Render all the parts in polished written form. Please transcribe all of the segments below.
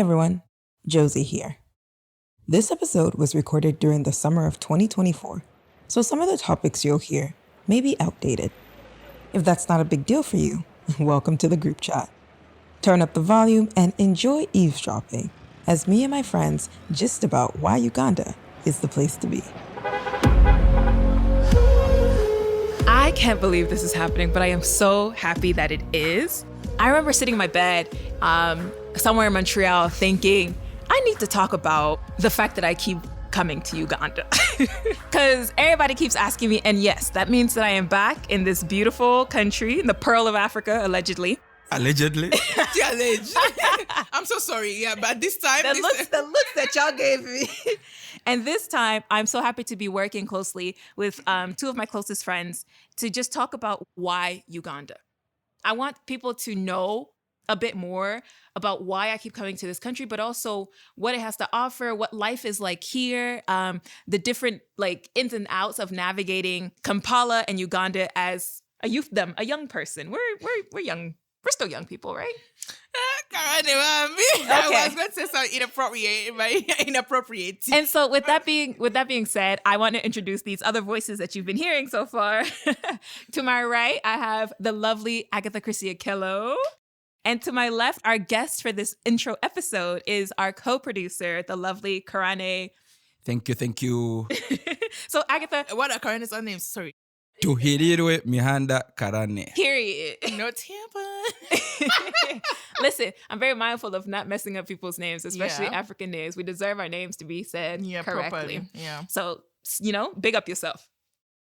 everyone, Josie here. This episode was recorded during the summer of 2024, so some of the topics you'll hear may be outdated. If that's not a big deal for you, welcome to the group chat. Turn up the volume and enjoy eavesdropping as me and my friends gist about why Uganda is the place to be. I can't believe this is happening, but I am so happy that it is. I remember sitting in my bed somewhere in Montreal thinking, I need to talk about the fact that I keep coming to Uganda. Because everybody keeps asking me, and yes, that means that I am back in this beautiful country, in the Pearl of Africa, allegedly. Allegedly? Alleged. I'm so sorry. Yeah, but this time... The looks that y'all gave me. And this time, I'm so happy to be working closely with two of my closest friends to just talk about why Uganda. I want people to know a bit more about why I keep coming to this country, but also what it has to offer, what life is like here, the different ins and outs of navigating Kampala and Uganda as a young person. We're young. We're still young people, right? Karane, I was going to say something inappropriate. And so with that being said, I want to introduce these other voices that you've been hearing so far. To my right, I have the lovely Agatha Kello. And to my left, our guest for this intro episode is our co-producer, the lovely Karane. Thank you. So Agatha. What are Karane's other names? Sorry. Tuhiriwe Mihanda Karane. Period. No Tampa. Listen, I'm very mindful of not messing up people's names, especially African names. We deserve our names to be said correctly. Properly. Yeah. So, big up yourself.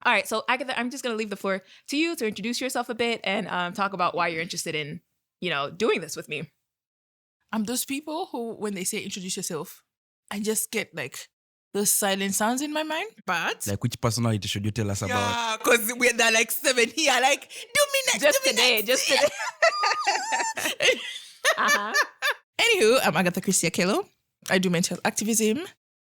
All right. So Agatha, I'm just going to leave the floor to you to introduce yourself a bit and talk about why you're interested in doing this with me. I'm those people who, when they say introduce yourself, I just get those silent sounds in my mind. But which personality should you tell us about? Yeah, because they're 7 here. Do me next. Just today. Uh-huh. Anywho, I'm Agatha Kello. I do mental activism.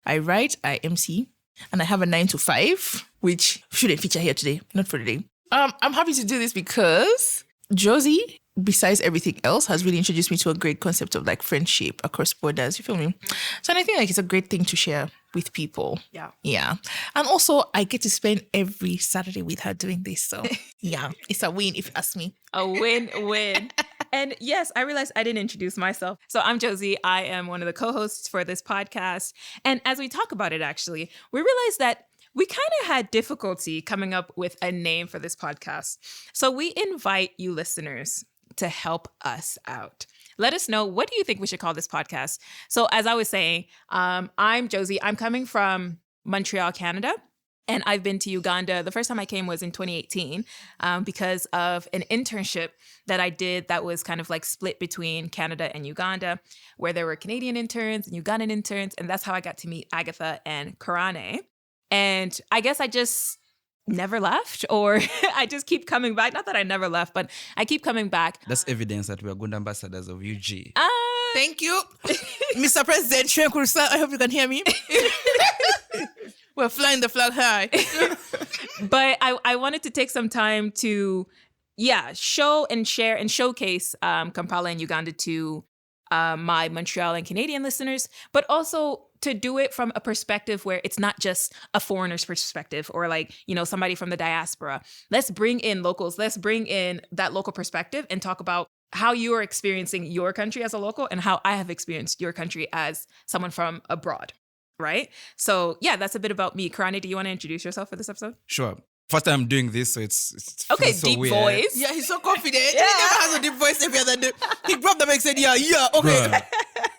I write, I MC, and I have a 9 to 5, which shouldn't feature here today, not for today. I'm happy to do this because Josie, besides everything else, has really introduced me to a great concept of friendship across borders. You feel me? So I think it's a great thing to share with people. Yeah. And also I get to spend every Saturday with her doing this. So yeah, it's a win if you ask me. A win-win. And yes, I realized I didn't introduce myself. So I'm Josie. I am one of the co-hosts for this podcast. And as we talk about it, actually, we realized that we kind of had difficulty coming up with a name for this podcast. So we invite you listeners to help us out. Let us know, what do you think we should call this podcast? So as I was saying, I'm Josie. I'm coming from Montreal, Canada, and I've been to Uganda. The first time I came was in 2018 because of an internship that I did that was kind of split between Canada and Uganda, where there were Canadian interns and Ugandan interns, and that's how I got to meet Agatha and Karane. And I guess I just never left, or I just keep coming back. Not that I never left, but I keep coming back. That's evidence that we are good ambassadors of UG. Thank you. Mr. President Shren Kursa, I hope you can hear me. We're flying the flag high. But I wanted to take some time to, show and share and showcase Kampala and Uganda to my Montreal and Canadian listeners, but also to do it from a perspective where it's not just a foreigner's perspective or somebody from the diaspora. Let's bring in locals. Let's bring in that local perspective and talk about how you are experiencing your country as a local and how I have experienced your country as someone from abroad, right? So that's a bit about me. Karane, do you want to introduce yourself for this episode? Sure. First time I'm doing this, so it's okay. So deep weird. Voice. Yeah, he's so confident. He never has a deep voice every other day. He dropped the mic and said, okay.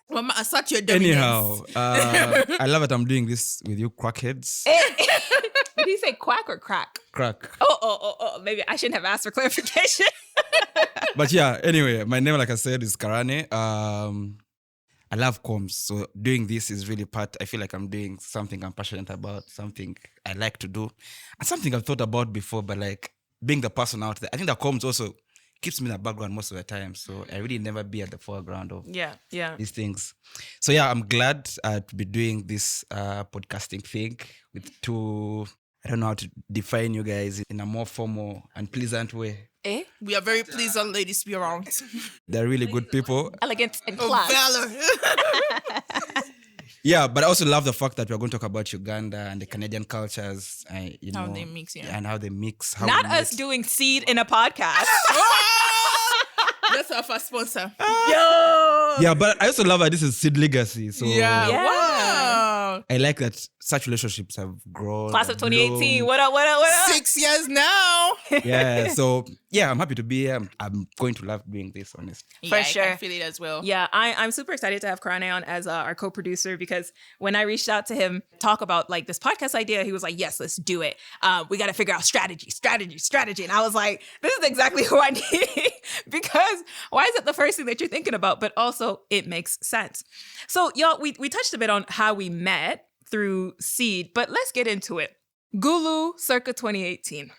Mama, I such your dominance. Anyhow, I love that I'm doing this with you crackheads. Did he say quack or crack? Crack. Oh, maybe I shouldn't have asked for clarification. But anyway, my name, like I said, is Karane. I love comms, so doing this is really I feel like I'm doing something I'm passionate about, something I like to do, and something I've thought about before, but being the person out there, I think that comms also keeps me in the background most of the time, so I really never be at the foreground of these things. So I'm glad to be doing this podcasting thing with two, I don't know how to define you guys in a more formal and pleasant way. Eh? We are very pleasant ladies to be around. They're really good people. Elegance and Oh, class. valor. Yeah, but I also love the fact that we're going to talk about Uganda and the Canadian cultures. How they mix, yeah. And how they mix. How Not we us mix. doing seed in a podcast. That's our first sponsor. Yo. Yeah, but I also love that this is Seed Legacy. So Yeah. Yeah. Wow. I like that such relationships have grown. Class of and 2018. bloomed. What up, what up, what up? 6 years now. Yeah, so yeah, I'm happy to be here. I'm going to love doing this, honestly. Yeah, sure. I can feel it as well. Yeah, I'm super excited to have Karane on as our co-producer because when I reached out to him talk about like this podcast idea, he was like, yes, let's do it. We got to figure out strategy. And I was like, this is exactly who I need because why is it the first thing that you're thinking about? But also it makes sense. So y'all, we touched a bit on how we met through Seed, but let's get into it. Gulu circa 2018.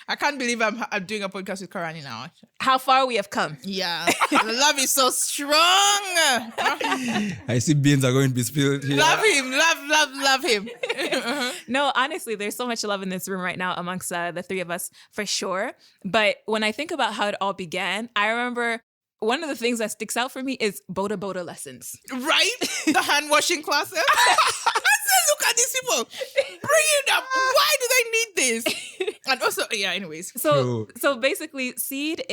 I can't believe I'm doing a podcast with Karane now. How far we have come. Yeah. The love is so strong. I see beans are going to be spilled here. Love him. Love him. No, honestly, there's so much love in this room right now amongst the three of us for sure. But when I think about how it all began, I remember one of the things that sticks out for me is Boda lessons. Right? The hand washing classes. I said, look at these people. Bring it up. Why do they need this? And also, yeah, anyways. So basically, Seed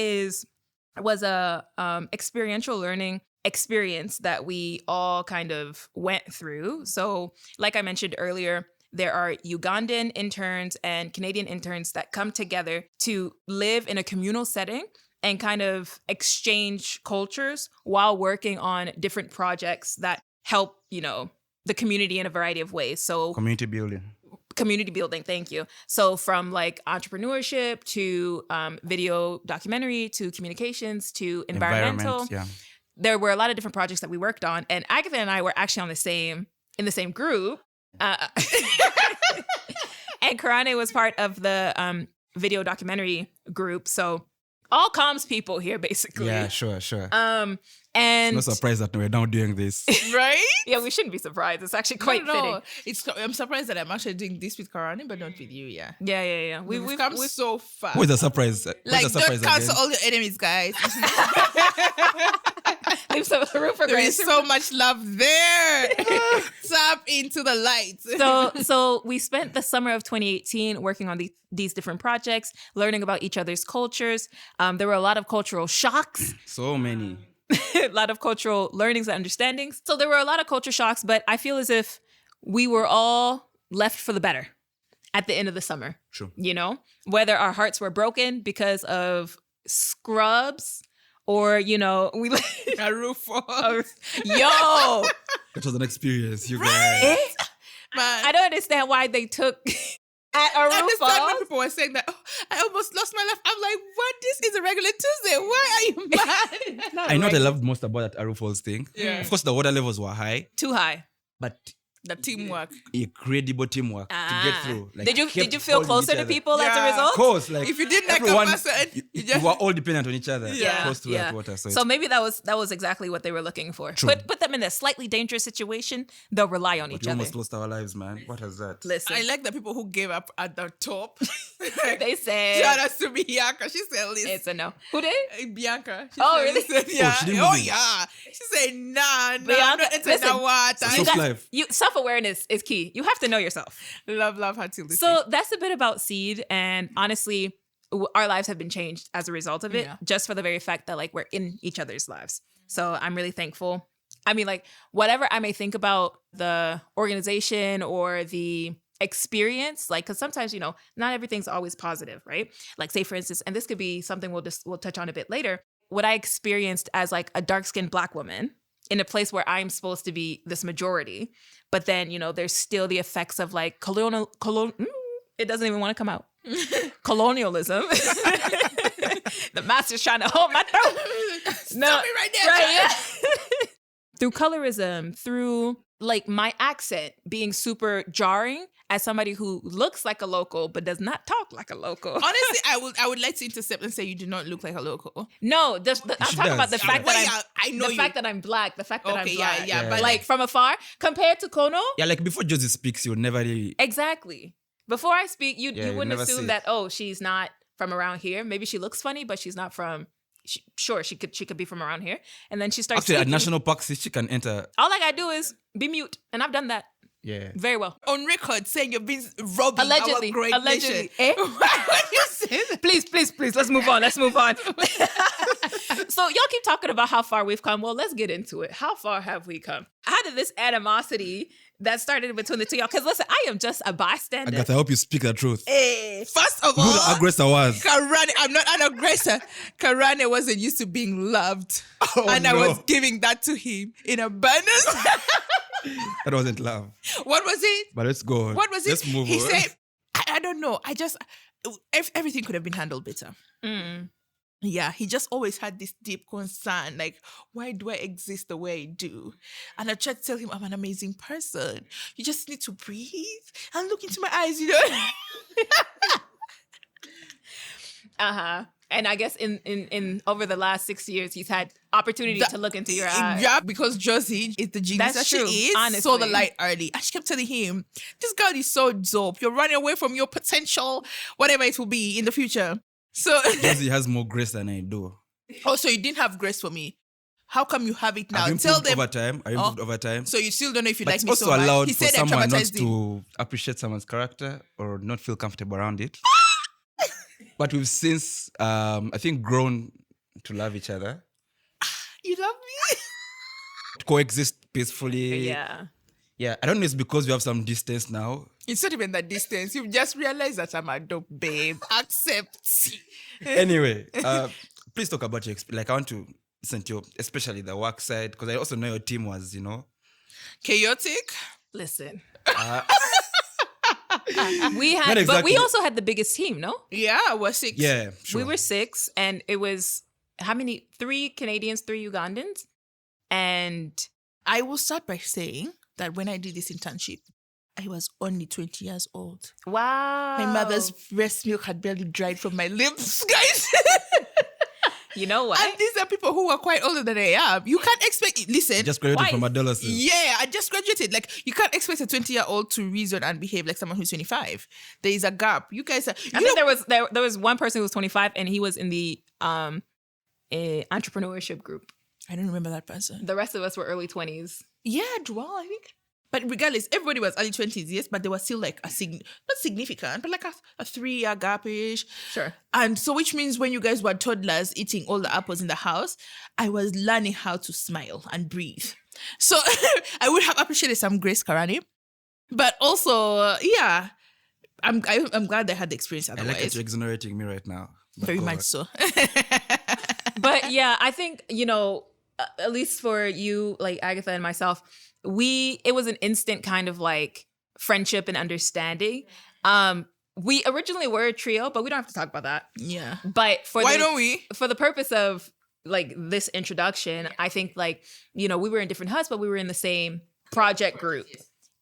was a experiential learning experience that we all kind of went through. So like I mentioned earlier, there are Ugandan interns and Canadian interns that come together to live in a communal setting and kind of exchange cultures while working on different projects that help, the community in a variety of ways. So Community building. community building, thank you. So from like entrepreneurship to video documentary to communications to environmental. Environment, yeah. There were a lot of different projects that we worked on. And Agatha and I were actually in the same group. And Karane was part of the video documentary group. So all comms people here, basically. Yeah, sure. And No surprise that we're now doing this. Right? yeah, we shouldn't be surprised. It's actually quite fitting. I'm surprised that I'm actually doing this with Karane, but not with you, yeah. Yeah. We've come so far. Where's the surprise? Like, Where's the surprise don't cancel again? all your enemies, guys. Leave some room for There grace. is so much love there. Tap into the light. So we spent the summer of 2018 working on these different projects, learning about each other's cultures. There were a lot of cultural shocks, So many. a lot of cultural learnings and understandings. So there were a lot of culture shocks, but I feel as if we were all left for the better at the end of the summer. True. Whether our hearts were broken because of scrubs or, we A roof fall. yo, It was an experience, you guys. I don't understand why they took at a I roof understand when falls. people were saying that, I almost lost my life. I'm like, what? This is a regular Tuesday. Why are you mad? I know what I loved most about that Aru Falls thing. Yeah. Of course, the water levels were high, Too high. but The teamwork. incredible teamwork to get through. Like, Did you kept feel holding closer each to other. people as a Yeah. result? Of course, like If you didn't like everyone, a person, you you just... were all dependent on each other. Yeah. Close to that water. So, So maybe that was exactly what they were looking for. True. Put them in a slightly dangerous situation. They'll rely on but each we other. almost lost our lives, man. What was that? Listen, I like the people who gave up at the top. they said Shout out to Bianca. She said, listen. it's a no. Who did? Bianca. She Oh, said, really? listen, yeah. she didn't Oh, move in. yeah. She said, nah, Bianca, I'm not into listen, the water. So You Soft got- life. self-awareness is key. You have to know yourself. Love her too. Listen. So that's a bit about Seed, and honestly, our lives have been changed as a result of it, Yeah. just for the very fact that like we're in each other's lives. So I'm really thankful. I mean, like whatever I may think about the organization or the experience, like because sometimes not everything's always positive, right? Like say for instance, and this could be something we'll touch on a bit later. What I experienced as like a dark-skinned Black woman in a place where I'm supposed to be this majority, but then there's still the effects of like it doesn't even want to come out. Colonialism. The master's trying to hold my throat. Stop me right there. Right, child. yeah. Through colorism, through like my accent being super jarring as somebody who looks like a local but does not talk like a local. Honestly, I would like to intercept and say you do not look like a local. No, I'm talking about the does. fact that Well, I know the you. fact that I'm Black, the fact that I'm Okay, Black. yeah, Yeah. but Like from afar, compared to Kono, Yeah, like before Josie speaks, you'll never really. exactly. Before I speak, you you wouldn't never see assume it. that, oh, she's not from around here. Maybe she looks funny, but she's not from. Sure, she could be from around here. And then she starts Actually, at speaking. national parks, she can enter. All I gotta do is be mute, and I've done that Yeah. very well. On record saying you've been robbing Allegedly. our great Allegedly. nation. Eh? Why would you say that? Please, let's move on. So y'all keep talking about how far we've come. Well, let's get into it. How far have we come? How did this animosity that started between the two of y'all? Because listen, I am just a bystander. Agatha, I hope you speak the truth. First of Who the all, aggressor was? Karane, I'm not an aggressor. Karane wasn't used to being loved. And I no. was giving that to him in abundance. That wasn't love. What was it? But let's go on. What was it? Let's move He on. said, I don't know. Everything could have been handled better. Mm. Yeah, he just always had this deep concern, like, why do I exist the way I do? And I tried to tell him I'm an amazing person. You just need to breathe and look into my eyes, you know? And I guess in over the last 6 years, he's had opportunity to look into your eyes. Yeah, because Josie is the genius That's that true, she is. honestly. Saw the light early. And she kept telling him, this girl is so dope. You're running away from your potential, whatever it will be in the future. So, Josie has more grace than I do. so you didn't have grace for me. How come you have it now? I've Tell improved them. over time. I improved over time. So you still don't know if you But like it's me also so much. allowed He for said I someone not traumatized him. to appreciate someone's character or not feel comfortable around it. But we've since, I think, grown to love each other, You love me? coexist peacefully. Yeah. Yeah, I don't know. It's because we have some distance now. It's not even that distance. You've just realized that I'm a dope babe. Accept. Anyway, please talk about your experience. Like, I want to listen to you, especially the work side, because I also know your team was, Chaotic. Listen. uh, We had, Not but exactly. we also had the biggest team, no? Yeah, we're 6. yeah, sure. We were 6, and it was how many? 3 Canadians, 3 Ugandans, and I will start by saying that when I did this internship, I was only 20 years old. wow, My mother's breast milk had barely dried from my lips, guys. You know what? And these are people who are quite older than I am. You can't expect, listen. Just graduated Why? from adolescence. Yeah, I just graduated. Like, you can't expect a 20-year-old to reason and behave like someone who's 25. There is a gap. You guys are... I think there was one person who was 25, and he was in the entrepreneurship group. I don't remember that person. The rest of us were early 20s. Yeah, Dwell, I think. But regardless, everybody was early 20s, yes, but they were still like not significant, but like a 3-year gap-ish. Sure. And so, which means when you guys were toddlers eating all the apples in the house, I was learning how to smile and breathe. So I would have appreciated some grace, Karane. But also, yeah, I'm glad I had the experience I like otherwise. that you're exonerating me right now. But Very go much on. so. But yeah, I think, at least for you, like Agatha and myself, it was an instant kind of like friendship and understanding. We originally were a trio, but we don't have to talk about that. Yeah. But Why don't we? For the purpose of like this introduction, I think like, we were in different huts, but we were in the same project group.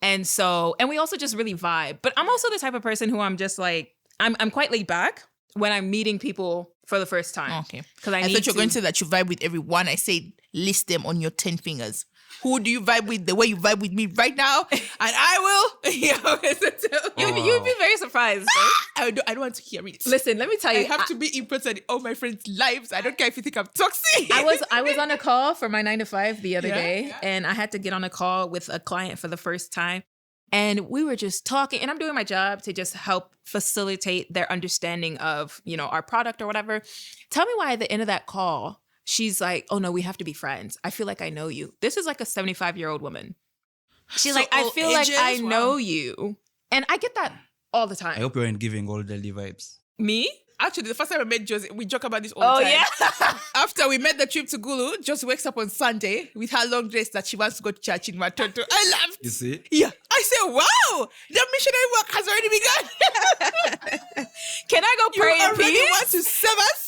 And so, and we also just really vibe. But I'm also the type of person who I'm just like, I'm quite laid back when I'm meeting people for the first time. Okay. Because I thought you were going to say that you vibe with everyone. I said list them on your 10 fingers. Who do you vibe with the way you vibe with me right now? And I will. You'd be very surprised. Right? I don't want to hear it. Listen, let me tell I you. have to be important in all my friends' lives. I don't care if you think I'm toxic. I was on a call for my 9 to 5 the other Yeah, day, yeah. and I had to get on a call with a client for the first time. And we were just talking, and I'm doing my job to just help facilitate their understanding of, our product or whatever. Tell me why at the end of that call, she's like, oh no, we have to be friends. I feel like I know you. This is like a 75-year-old woman. She's So like, I all feel like ages? I Wow. know you. And I get that all the I time. hope you're in giving all daily vibes. Me? Actually, the first time I met Josie, we joke about this all the time. yeah. After we made the trip to Gulu, Josie wakes up on Sunday with her long dress that she wants to go to church in Matoto. I laughed. You see? Yeah. I said, wow, the missionary work has already begun. Can I go You pray in already peace? want to serve us?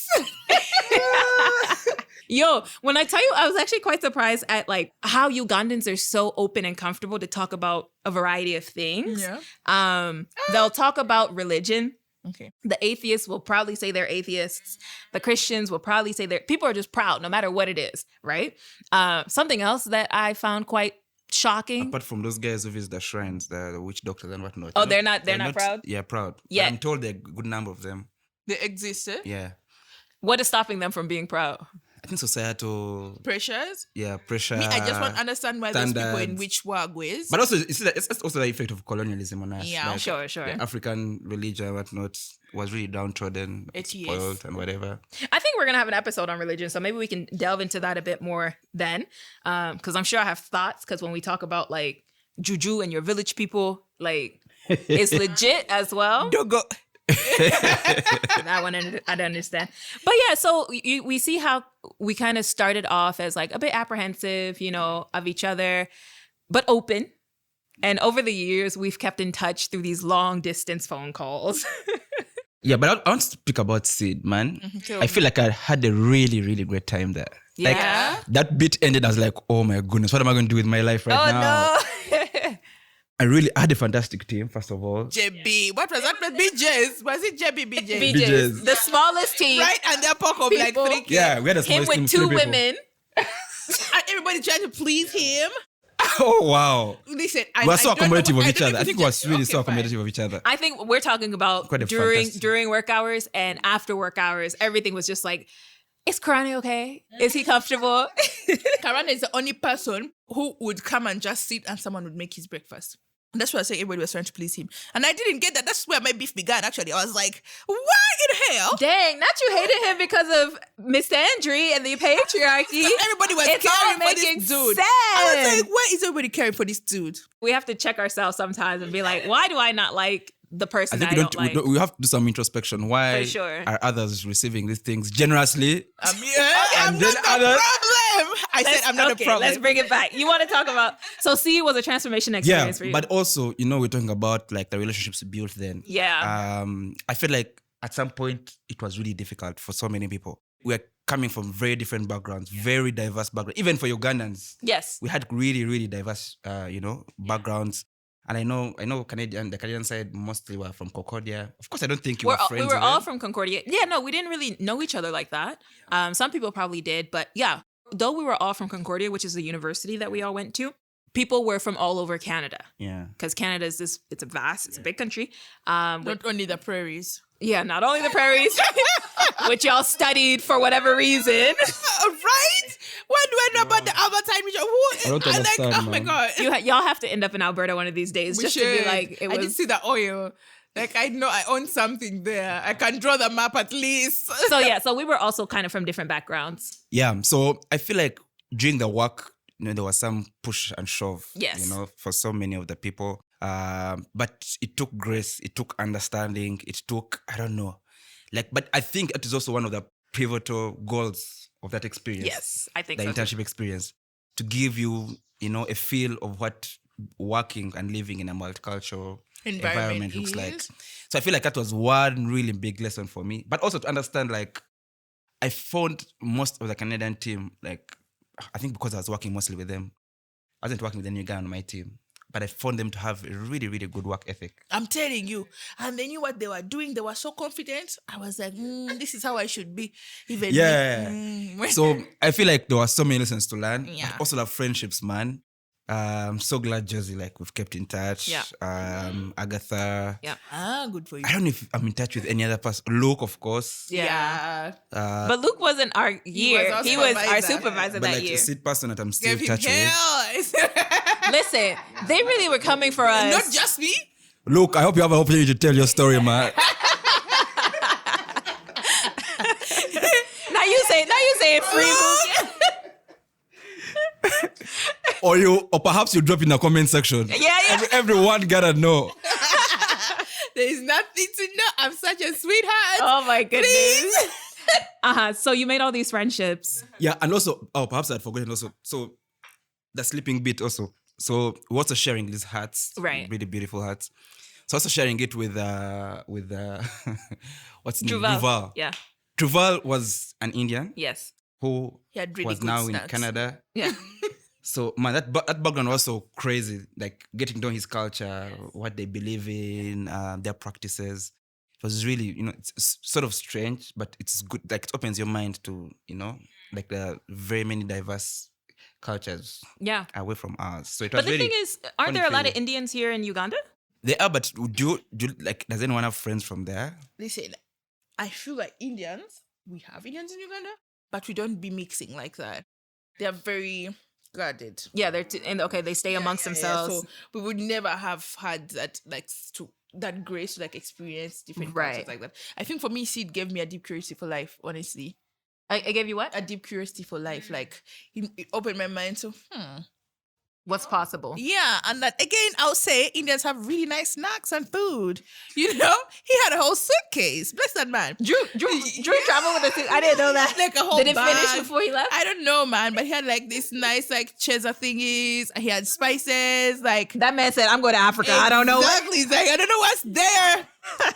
Yo, when I tell you, I was actually quite surprised at like how Ugandans are so open and comfortable to talk about a variety of things. Yeah. They'll talk about religion. Okay. The atheists will proudly say they're atheists. The Christians will proudly say people are just proud no matter what it is, right? Something else that I found quite shocking. Apart from those guys who visit the shrines, the witch doctors and whatnot. Oh, you know, they're not proud? Yeah, proud. Yeah. But I'm told there are a good number of them. They existed. Yeah. What is stopping them from being proud? I think societal, Pressures. pressure. Me, I just want to understand why those people in standards. which ways. But also, it's also the effect of colonialism on us. Yeah, Like, sure. the African religion and whatnot was really downtrodden, It is. spoiled, and whatever. I think we're going to have an episode on religion, so maybe we can delve into that a bit more then. Because I'm sure I have thoughts, because when we talk about like juju and your village people, like it's legit as well. Don't go. That one I don't understand. But yeah, so we see how we kind of started off as like a bit apprehensive, of each other, but open. And over the years, we've kept in touch through these long distance phone calls. Yeah, but I want to speak about Sid, man. Tell I feel like I had a really, really great time there. Yeah. Like, that bit ended, I was like, oh my goodness, what am I going to do with my life right now? No. I had a fantastic team, first of all. JB. What was that? BJs. Was it JB, BJ? BJs. The smallest team. Right? And they're pock of like People. 3K. Yeah, we had a Him small team, with 3 two people. women. And everybody trying to please him. Oh, wow. Listen, We were so don't know- accommodative of I each don't other. know I if think it's we were just- really okay, so fine. accommodative of each other. I think we're talking about Quite a fantastic- during work hours and after work hours. Everything was just like, is Karane okay? Is he comfortable? Karane is the only person who would come and just sit and someone would make his breakfast. And that's why I say everybody was trying to please him. And I didn't get that. That's where my beef began, actually. I was like, why in hell? Dang, not you hated him because of misandry and the patriarchy. Everybody was It's all caring for making this dude. sense. I was like, why is everybody caring for this dude? We have to check ourselves sometimes and be like, why do I not like the I person think I don't like? we have to do some introspection. Why For sure. are others receiving these things generously? I'm And not then the others- problem. I said I'm not a problem. Let's bring it back. You want to talk about, so C was a transformation Yeah, experience for you. but also, we're talking about like the relationships built then. Yeah. I feel like at some point it was really difficult for so many people. We're coming from very different backgrounds, very diverse backgrounds. Even for Ugandans, Yes. we had really, really diverse, backgrounds. And I know the Canadian side mostly were from Concordia. Of course, I don't think you were friends We were with all them. from Concordia. Yeah, no, we didn't really know each other like that. Some people probably did, but yeah, though we were all from Concordia, which is the university that we all went to, people were from all over Canada. Yeah. Because Canada is it's a big country. Not only the prairies. Yeah, not only the prairies, which y'all studied for whatever reason. Right? What do I know about the Albertine region? I don't understand, oh my man. God. Y'all have to end up in Alberta one of these days, We just to should. be like, it I did was. see the oil. Like, I know I own something there. I can draw the map at least. So yeah, so we were also kind of from different backgrounds. Yeah. So I feel like during the work, there was some push and shove. Yes. For so many of the people. But it took grace, it took understanding, it took, I don't know. But I think it is also one of the pivotal goals of that experience. Yes, I think The so. too. internship experience. To give you, a feel of what working and living in a multicultural environment looks like. is. So I feel like that was one really big lesson for me. But also to understand, I found most of the Canadian team, I think because I was working mostly with them, I wasn't working with any guy on my team, but I found them to have a really, really good work ethic. I'm telling you. And they knew what they were doing. They were so confident. I was like, this is how I should be. Even Yeah. me. So I feel like there were so many lessons to learn. Yeah. But also the friendships, man. I'm so glad, Josie, we've kept in touch. Yeah. Agatha. Yeah. Good for you. I don't know if I'm in touch with any other person. Luke, of course. Yeah. Yeah. But Luke wasn't our year. our He was our supervisor. supervisor But that a year. seed person that I'm still Give in him touch with. hell. Listen, they really were coming for us. Not just me. Luke, I hope you have an opportunity to tell your story, man. Now you say free Luke. or perhaps you drop in the comment section. Yeah. Everyone gotta know. There is nothing to know. I'm such a sweetheart. Oh my goodness. So you made all these friendships. Yeah, and also, perhaps I'd forgotten also. So the sleeping bit also. So we're also sharing these hats, Right. Really beautiful hats. So also sharing it with what's his name? Druval. Yeah. Druval was an Indian Yes. who He had really was good now in stats. Canada. Yeah. So man, that background was so crazy. Getting to know his culture, what they believe in, their practices. It was really, it's sort of strange, but it's good. It opens your mind to, the very many diverse cultures Yeah. away from ours. So it was But the really thing is, aren't funny there a lot of feeling. Indians here in Uganda? They are, but do you like? Does anyone have friends from there? Listen, I feel like Indians, we have Indians in Uganda, but we don't be mixing like that. They are very guarded. Yeah, they stay amongst themselves. So we would never have had that that grace to like experience different Right. cultures like that. I think for me, Seed gave me a deep curiosity for life, honestly. I gave you what? A deep curiosity for life. Like it opened my mind to What's possible? yeah, and that again, I'll say Indians have really nice snacks and food. You know, he had a whole suitcase. Bless that man. Drew traveled with a suit. I didn't know that. Like a whole Did it bag. finish before he left? I don't know, man, but he had like this nice like cheddar thingies. He had spices, like That man said, "I'm going to Africa. I don't know." exactly. He's like, I don't know what's there.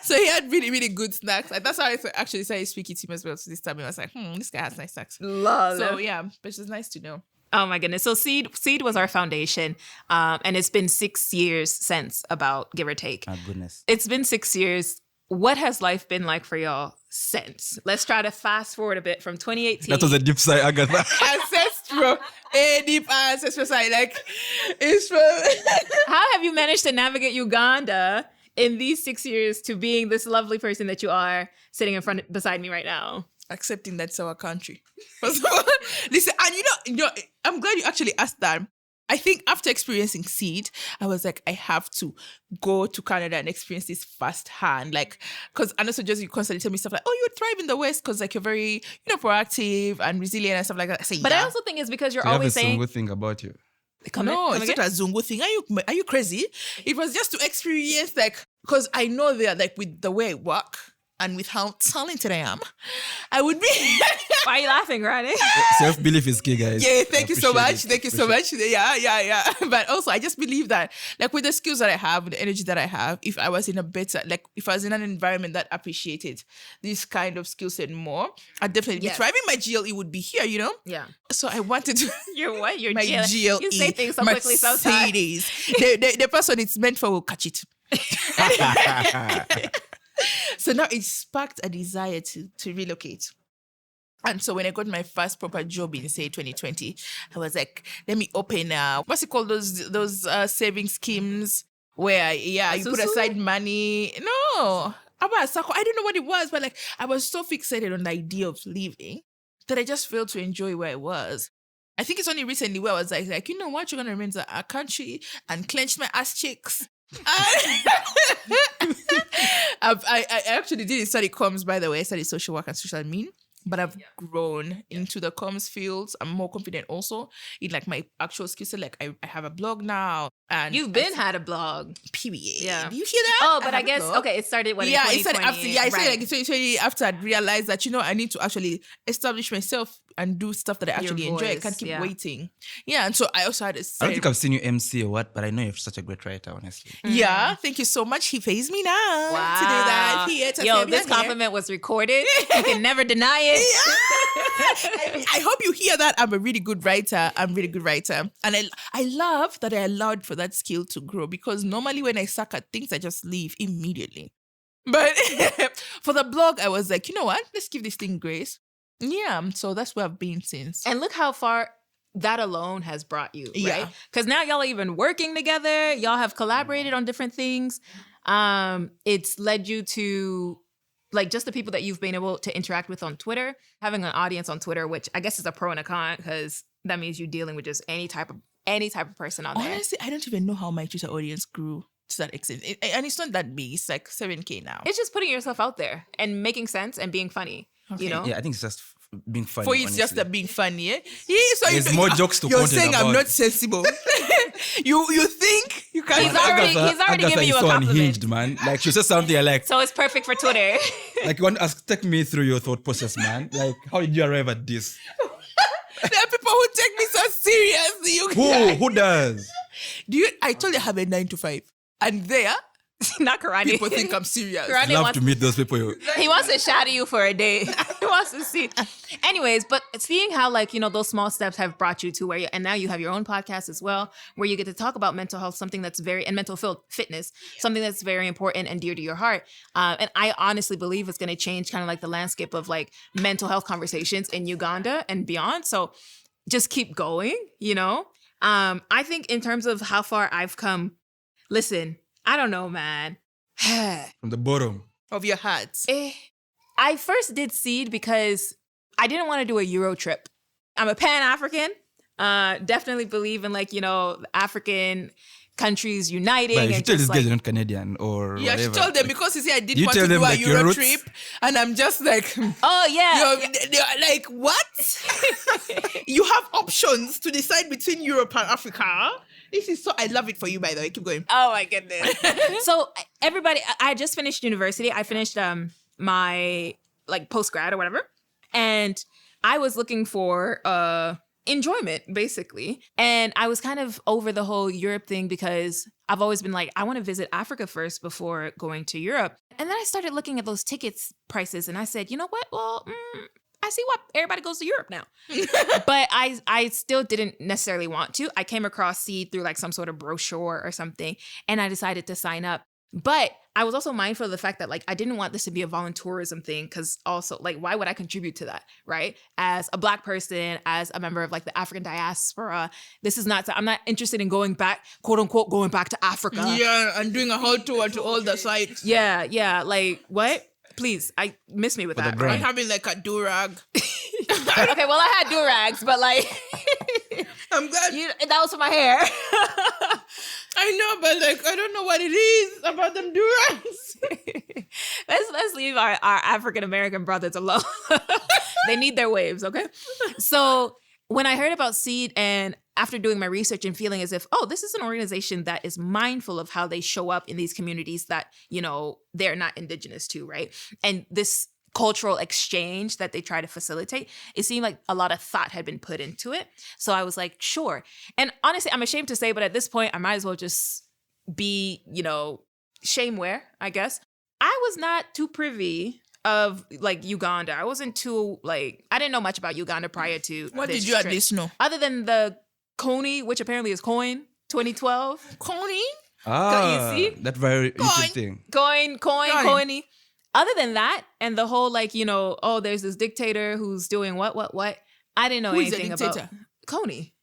So he had really, really good snacks. Like, that's how I actually started speaking to him as well. So this time I was like, this guy has nice snacks. Love. So yeah, but it's nice to know. Oh my goodness. So Seed was our foundation. And it's been 6 years since, about, give or take. My goodness. It's been 6 years. What has life been like for y'all since? Let's try to fast forward a bit from 2018. That was a deep sigh, Agatha. Ancestral, a deep ancestral side. Like it's from How have you managed to navigate Uganda in these 6 years to being this lovely person that you are sitting beside me right now? accepting that's our country. First of all, listen, and you know, I'm glad you actually asked that. I think after experiencing Seed, I was like, I have to go to Canada and experience this firsthand. Like, because I know so Josie, you constantly tell me stuff like, oh, you would thrive in the West because like you're very, proactive and resilient and stuff like that. I say, But yeah. I also think it's because you're You have a always saying, good thing about you. No, it's not a Zungu thing. Are you crazy? It was just to experience, like, because I know that, like, with the way I work and with how talented I am, I would be. Why are you laughing, Karane? Self-belief is key, guys. Yeah, thank you so much. Appreciate it. Thank you so much. Yeah. But also, I just believe that, like, with the skills that I have, with the energy that I have, if I was in an environment that appreciated this kind of skill set more, I'd definitely Yes. be thriving. My GLE would be here, Yeah. So I wanted to. You're what? You're My GLE. GLE. You say things so quickly sometimes. Mercedes. the person it's meant for will catch it. So now it sparked a desire to relocate. And so when I got my first proper job in, say, 2020, I was like, let me open, what's it called, those saving schemes where, you put Asusu? aside money. No. I don't know what it was, but like, I was so fixated on the idea of leaving that I just failed to enjoy where I was. I think it's only recently where I was like, you know what, you're going to remain in our country and clench my ass cheeks. I actually didn't study comms, by the way. I studied social work and social admin, but I've grown into the comms fields. I'm more confident also in like my actual skill set. Like I have a blog now, and You've been had a blog. period. Yeah. Do you hear that? Oh, but I have a guess, blog. okay, it started when Yeah, in it started 2020. after. Yeah, I started right. like in 2020 after I'd realized that I need to actually establish myself and do stuff that I actually enjoy. I voice, can't keep yeah. waiting. Yeah, and so I also had a. I don't think I've seen you MC or what, but I know you're such a great writer, honestly. Yeah, thank you so much. He pays me now to do that. Yo, this compliment was recorded. You can never deny it. I hope you hear that. I'm a really good writer. And I love that I allowed for that skill to grow, because normally when I suck at things, I just leave immediately. But for the blog, I was like, you know what? Let's give this thing grace. Yeah, so that's where I've been since. And look how far that alone has brought you, right? Yeah. Because now y'all are even working together. Y'all have collaborated on different things. It's led you to like just the people that you've been able to interact with on Twitter, having an audience on Twitter, which I guess is a pro and a con, because that means you're dealing with just any type of person on there. Honestly, I don't even know how my Twitter audience grew to that extent. And it's not that big. It's like 7K now. It's just putting yourself out there and making sense and being funny. Okay. You know? Yeah, I think it's just being funny. For you, it's just honestly. being funny, eh? Yeah, so There's more jokes to You're content saying I'm about. not sensible. you think you can't? He's already Agatha giving you is a so compliment. unhinged, man. Like, she said something I like. So it's perfect for Twitter. Like, you want to take me through your thought process, man. Like, how did you arrive at this? There are people who take me so seriously. You guys. Who does? I told you I have a 9 to 5, and there Not Karane. people think I'm serious. Karane Love wants to meet those people. He wants to shadow you for a day. He wants to see. Anyways, but seeing how those small steps have brought you to where and now you have your own podcast as well, where you get to talk about mental health, something that's and mental fitness, something that's very important and dear to your heart. And I honestly believe it's going to change kind of like the landscape of like mental health conversations in Uganda and beyond. So just keep going, you know? I think in terms of how far I've come, listen, I don't know, man. From the bottom. Of your heart. I first did Seed because I didn't want to do a Euro trip. I'm a Pan-African. Definitely believe in African countries uniting. But you and tell just these guys you're not Canadian or Yeah, whatever. she told them because you see, I did You want tell to do them, a like, your Euro roots? trip, and I'm just like, oh yeah. they're like, what? You have options to decide between Europe and Africa. This is so. I love it for you, by the way. Keep going. Oh my goodness. So everybody, I just finished university. I finished my post-grad or whatever. And I was looking for enjoyment, basically. And I was kind of over the whole Europe thing because I've always been like, I want to visit Africa first before going to Europe. And then I started looking at those tickets prices and I said, you know what? Well, I see why everybody goes to Europe now. But I still didn't necessarily want to. I came across Seed through some sort of brochure or something, and I decided to sign up. But I was also mindful of the fact that I didn't want this to be a volunteerism thing, because also why would I contribute to that, right? As a Black person, as a member of the African diaspora, this is not, I'm not interested in going back, quote unquote, going back to Africa. Yeah, and doing a whole tour to all the sites. Yeah. What? Please, I miss me with For the that. gram. And having a do-rag. Okay, well, I had do-rags, but I'm glad. that was for my hair. I know, but I don't know what it is about them do-rags. Let's leave our African American brothers alone. They need their waves, okay? So when I heard about Seed, and after doing my research and feeling as if, this is an organization that is mindful of how they show up in these communities that, they're not indigenous to, right? And this cultural exchange that they try to facilitate, it seemed like a lot of thought had been put into it. So I was like, sure. And honestly, I'm ashamed to say, but at this point, I might as well just be, shameware, I guess. I was not too privy of Uganda. I wasn't too I didn't know much about Uganda prior to What this did you at trip. least know? Other than the Coney, which apparently is Coin 2012. Coney? Ah, you see? that very YouTube thing. Coiny. Other than that, and the whole there's this dictator who's doing what. I didn't know Who is the anything dictator? about Coney.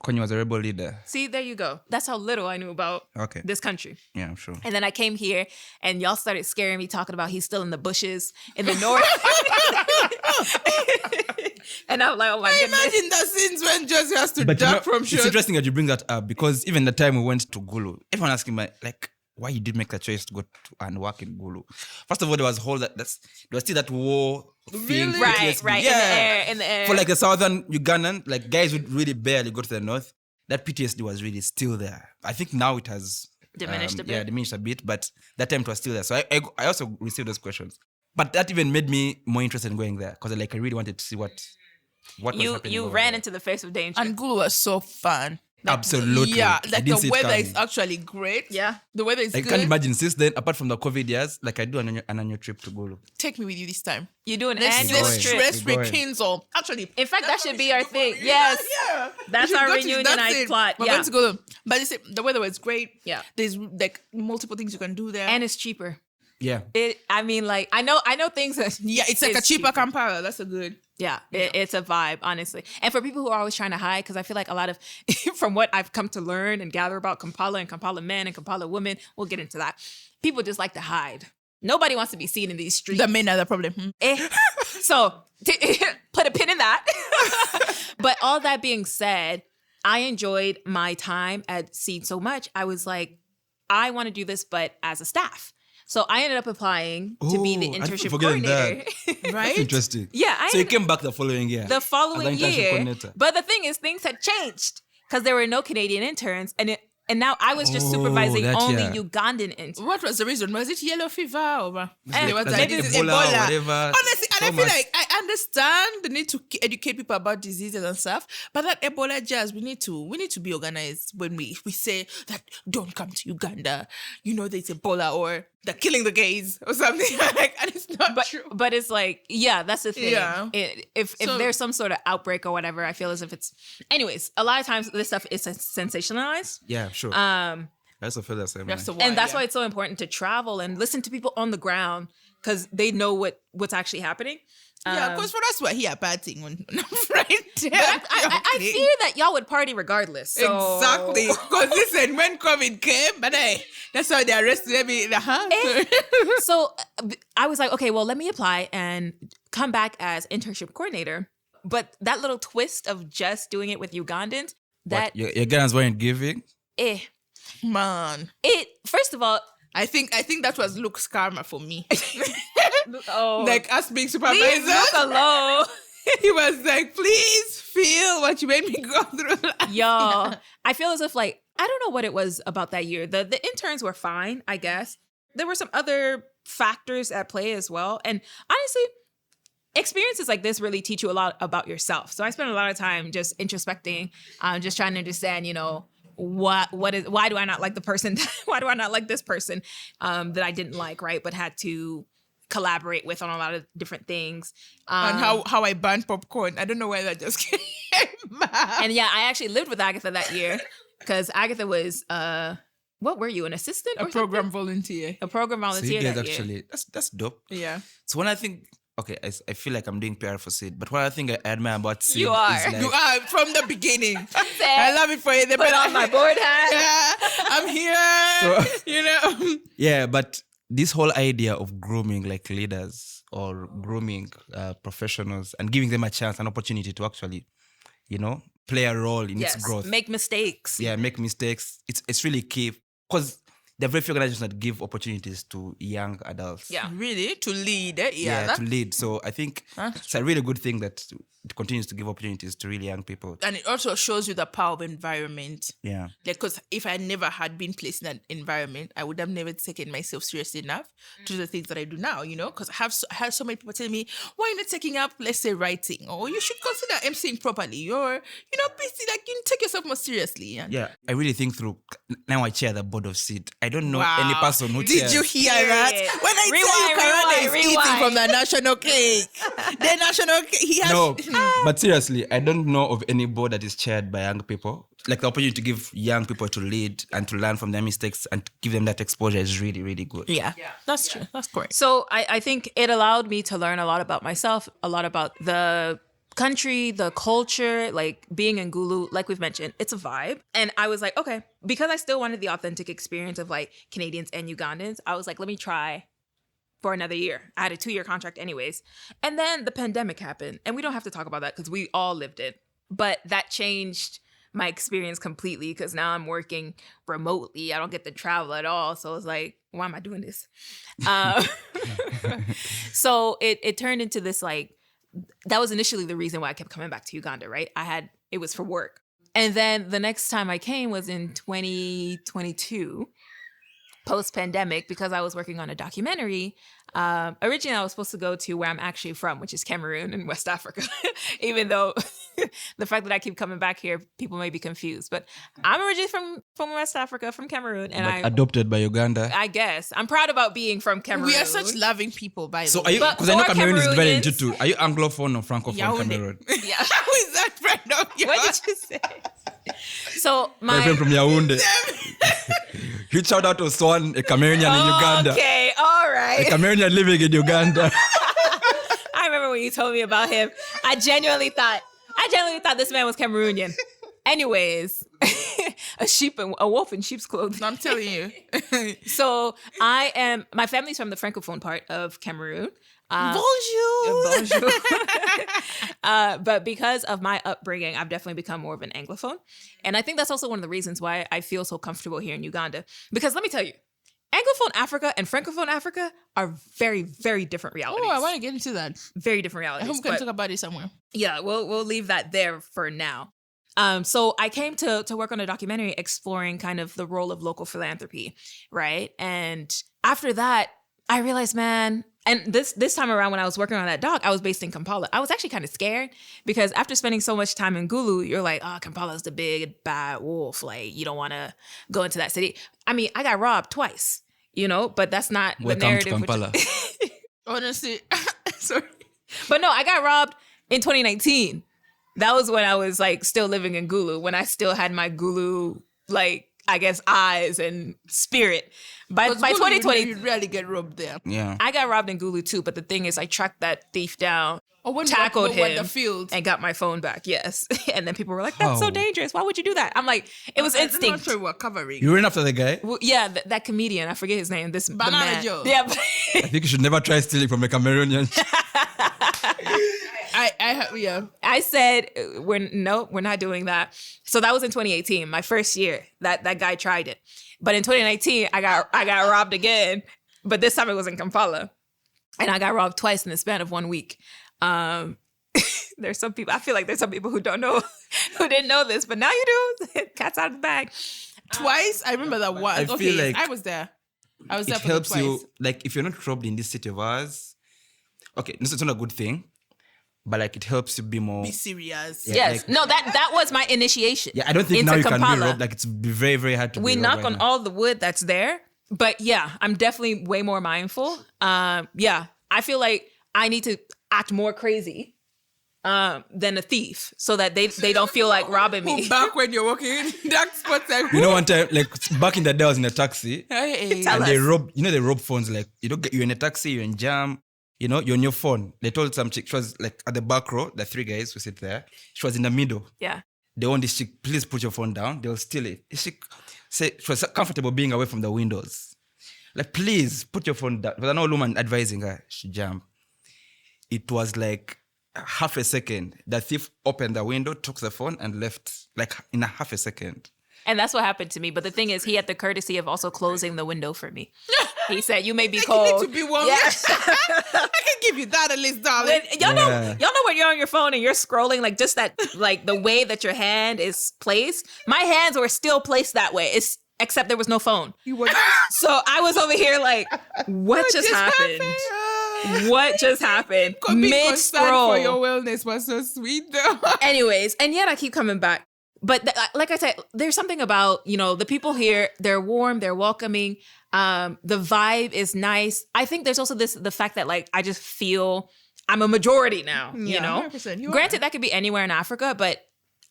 Kanye was a rebel leader. See, there you go. That's how little I knew about Okay. this country. Yeah, I'm sure. And then I came here and y'all started scaring me, talking about he's still in the bushes in the north. And I'm like, oh my goodness. Imagine the scenes when Josie has to But duck from it's shows. interesting that you bring that up, because even the time we went to Gulu, everyone asking me why you did make the choice to go and work in Gulu. First of all, there was there was still that war thing. Really? Right, PTSD. yeah. In the air. For the southern Ugandan, guys would really barely go to the north. That PTSD was really still there. I think now it has Diminished a bit. Yeah, diminished a bit, but that time it was still there. So I also received those questions. But that even made me more interested in going there, because I really wanted to see what was happening. You over ran there. into the face of danger. And Gulu was so fun. Absolutely. Yeah, I didn't see the it weather is coming. actually great. Yeah. The weather is I good. can't imagine since then, apart from the COVID years, I do an annual trip to Gulu. Take me with you this time. You do an Let's annual going. trip. stress We're going. rekindle. Actually, In fact, that that's should what be we our do. thing. Yeah, Yes. yeah. That's We should our go to- reunion that's night it. plot. We're Yeah. going to go. But you see, the weather was great. Yeah. There's multiple things you can do there. And it's cheaper. Yeah. I know things that yeah, it's a cheaper Kampala. That's a good. Yeah, it's a vibe, honestly. And for people who are always trying to hide, because I feel like a lot of, from what I've come to learn and gather about Kampala and Kampala men and Kampala women, we'll get into that. People just like to hide. Nobody wants to be seen in these streets. The men are the problem. So put a pin in that. But all that being said, I enjoyed my time at Seed so much. I was like, I want to do this, but as a staff. So I ended up applying to be the Ooh, I keep internship forgetting coordinator. Right? Interesting. Yeah, So you came back the following year. the following as the internship year. coordinator. But the thing is, things had changed because there were no Canadian interns, and now I was just supervising that only year. Ugandan interns. What was the reason? Was it yellow fever or Eh, was That's maybe like it's Ebola or whatever. Honestly, and So I feel much- like I understand the need to educate people about diseases and stuff, but that Ebola jazz, we need to be organized when we say that don't come to Uganda. There's Ebola or they're killing the gays or something. And it's not true. But it's like, yeah, that's the thing. Yeah. If So- there's some sort of outbreak or whatever, I feel as if it's. Anyways, a lot of times this stuff is sensationalized. Yeah, sure. I also feel the same. That's way. the one. And that's why it's so important to travel and listen to people on the ground because they know what's actually happening. Yeah, because for us, we're here partying on Friday. I fear that y'all would party regardless. So. Exactly. Because listen, when COVID came, but that's why they arrested me in the house. So I was like, okay, well, let me apply and come back as internship coordinator. But that little twist of just doing it with Ugandans, that your Ugandans weren't giving? Man. First of all, I think that was Luke's karma for me. oh, Like us being leave supervisors. Luke alone. He was like, please feel what you made me go through. Y'all, I feel as if like, I don't know what it was about that year. The interns were fine, I guess. There were some other factors at play as well. And honestly, experiences like this really teach you a lot about yourself. So I spent a lot of time just introspecting, just trying to understand, why do I not like the person? Why do I not like this person that I didn't like, right? But had to collaborate with on a lot of different things. And how I burned popcorn. I don't know why that just came back. And yeah, I actually lived with Agatha that year because Agatha was, what were you, an assistant? A program volunteer. A program So volunteer you guys that year. actually, that's dope. Yeah. So when I think, okay, I feel like I'm doing PR for Sid, but what I think I admire about Sid You are. is like, You are from the beginning. I love it for you. Put on my board hat. Yeah, I'm here. yeah, but this whole idea of grooming like leaders or grooming professionals and giving them a chance, an opportunity to actually, play a role in its growth. Make mistakes. Yeah, make mistakes. It's really key because there are very few organizations that give opportunities to young adults. Yeah. Really? To lead? To lead. So I think it's a really good thing that it continues to give opportunities to really young people. And it also shows you the power of environment. Yeah. Like, because if I never had been placed in that environment, I would have never taken myself seriously enough to do the things that I do now, Because I have so many people telling me, why are you not taking up, let's say, writing? Or you should consider emceeing properly. Or, basically, like, you take yourself more seriously. Yeah. I really think through, now I chair the board of Sid. I don't know Wow. any person who Did chairs. you hear that? When I tell you Karane is eating from the national cake. The national cake, he has... No, but seriously, I don't know of any board that is chaired by young people. Like the opportunity to give young people to lead and to learn from their mistakes and give them that exposure is really, really good. Yeah, that's true. That's correct. So I think it allowed me to learn a lot about myself, a lot about the country, the culture, like being in Gulu, like we've mentioned, it's a vibe. And I was like, okay, because I still wanted the authentic experience of like Canadians and Ugandans, I was like, let me try for another year. I had a 2-year contract anyways. And then the pandemic happened. And we don't have to talk about that because we all lived it. But that changed my experience completely because now I'm working remotely. I don't get to travel at all. So it's like, why am I doing this? So it turned into this like, that was initially the reason why I kept coming back to Uganda, right? It was for work. And then the next time I came was in 2022, post-pandemic, because I was working on a documentary. Originally, I was supposed to go to where I'm actually from, which is Cameroon in West Africa, even though the fact that I keep coming back here, people may be confused. But I'm originally from West Africa, from Cameroon. And But adopted by Uganda. I guess. I'm proud about being from Cameroon. We are such loving people, by the So way. are you, But because I know for Cameroon is divided into Cameroonians- two. Are you Anglophone or Francophone Yaoundé. Cameroon? Yeah. Who is that friend of yours? What did you say? So My friend from Yaoundé. Huge shout out to Swan, a Cameroonian in Uganda. Okay, all A right. Cameroonian living in Uganda. I remember when you told me about him. I genuinely thought this man was Cameroonian. Anyways, a wolf in sheep's clothing. I'm telling you. So my family's from the Francophone part of Cameroon. Bonjour. Bonjour. But because of my upbringing, I've definitely become more of an Anglophone. And I think that's also one of the reasons why I feel so comfortable here in Uganda. Because let me tell you, Anglophone Africa and Francophone Africa are very, very different realities. Oh, I want to get into that. Very different I realities. hope we can But talk about it somewhere. yeah, we'll leave that there for now. So I came to work on a documentary exploring kind of the role of local philanthropy, right? And after that, I realized, man, and this time around when I was working on that doc, I was based in Kampala. I was actually kind of scared because after spending so much time in Gulu, you're like, oh, Kampala's the big bad wolf. Like, you don't want to go into that city. I mean, I got robbed twice, but that's not the Welcome to narrative. Kampala. Honestly, sorry. But no, I got robbed in 2019. That was when I was like still living in Gulu, when I still had my Gulu like I guess, eyes and spirit. By Because 2020, you rarely get robbed there. Yeah. I got robbed in Gulu too. But the thing is, I tracked that thief down, Or when tackled you were him, the field. and got my phone back. Yes. And then people were like, "That's so How? dangerous. Why would you do that?" I'm like, it was I'm not instinct. sure we were covering. You ran after the guy? Well, yeah, that comedian, I forget his name. This the Banana man. Joe. Yeah. I think you should never try stealing from a Cameroonian. Yeah. I said, we're not doing that. So that was in 2018, my first year that guy tried it. But in 2019, I got robbed again. But this time it was in Kampala. And I got robbed twice in the span of 1 week. There's some people, I feel like there's some people who don't know, who didn't know this, but now you do. Cat's out of the bag. Twice? I remember that one. I feel like I was there. I was there It for the helps twice. you, like, if you're not robbed in this city of ours, okay, this is not a good thing, but like it helps you be more. Be serious. Yeah, Yes. like- No, that was my initiation. Yeah, I don't think into now you can be Kampala. robbed. Like it's very, very hard to We be knock robbed on right now. all the wood that's there. But yeah, I'm definitely way more mindful. Yeah, I feel like I need to act more crazy than a thief so that they don't feel like robbing me. Back when you're walking in dark spots, like, You know, one time, like back in the day, I was in a taxi hey, Tell and us. they rob phones. Like you're in a taxi, you're in jam, you're on your phone. They told some chick, she was like at the back row, the three guys who sit there. She was in the middle. Yeah. They want this chick, please put your phone down. They'll steal it. This chick said she was comfortable being away from the windows. Like, please put your phone down. But an old woman advising her, she jumped. It was like half a second. The thief opened the window, took the phone, and left. Like in a half a second. And that's what happened to me. But the thing is, he had the courtesy of also closing the window for me. He said, "You may be cold." you need to be warm. Yeah. I can give you that at least, darling. When- y'all know when you're on your phone and you're scrolling, like just that, like the way that your hand is placed. My hands were still placed that way. Except there was no phone. You were So I was over here like, what just happened? What just happened? being Mid concerned scroll. for your wellness was so sweet, though. Anyways, and yet I keep coming back. But like I said, there's something about, the people here, they're warm, they're welcoming. The vibe is nice. I think there's also the fact that like, I just feel I'm a majority now, you know? 100%, you Granted, are. that could be anywhere in Africa, but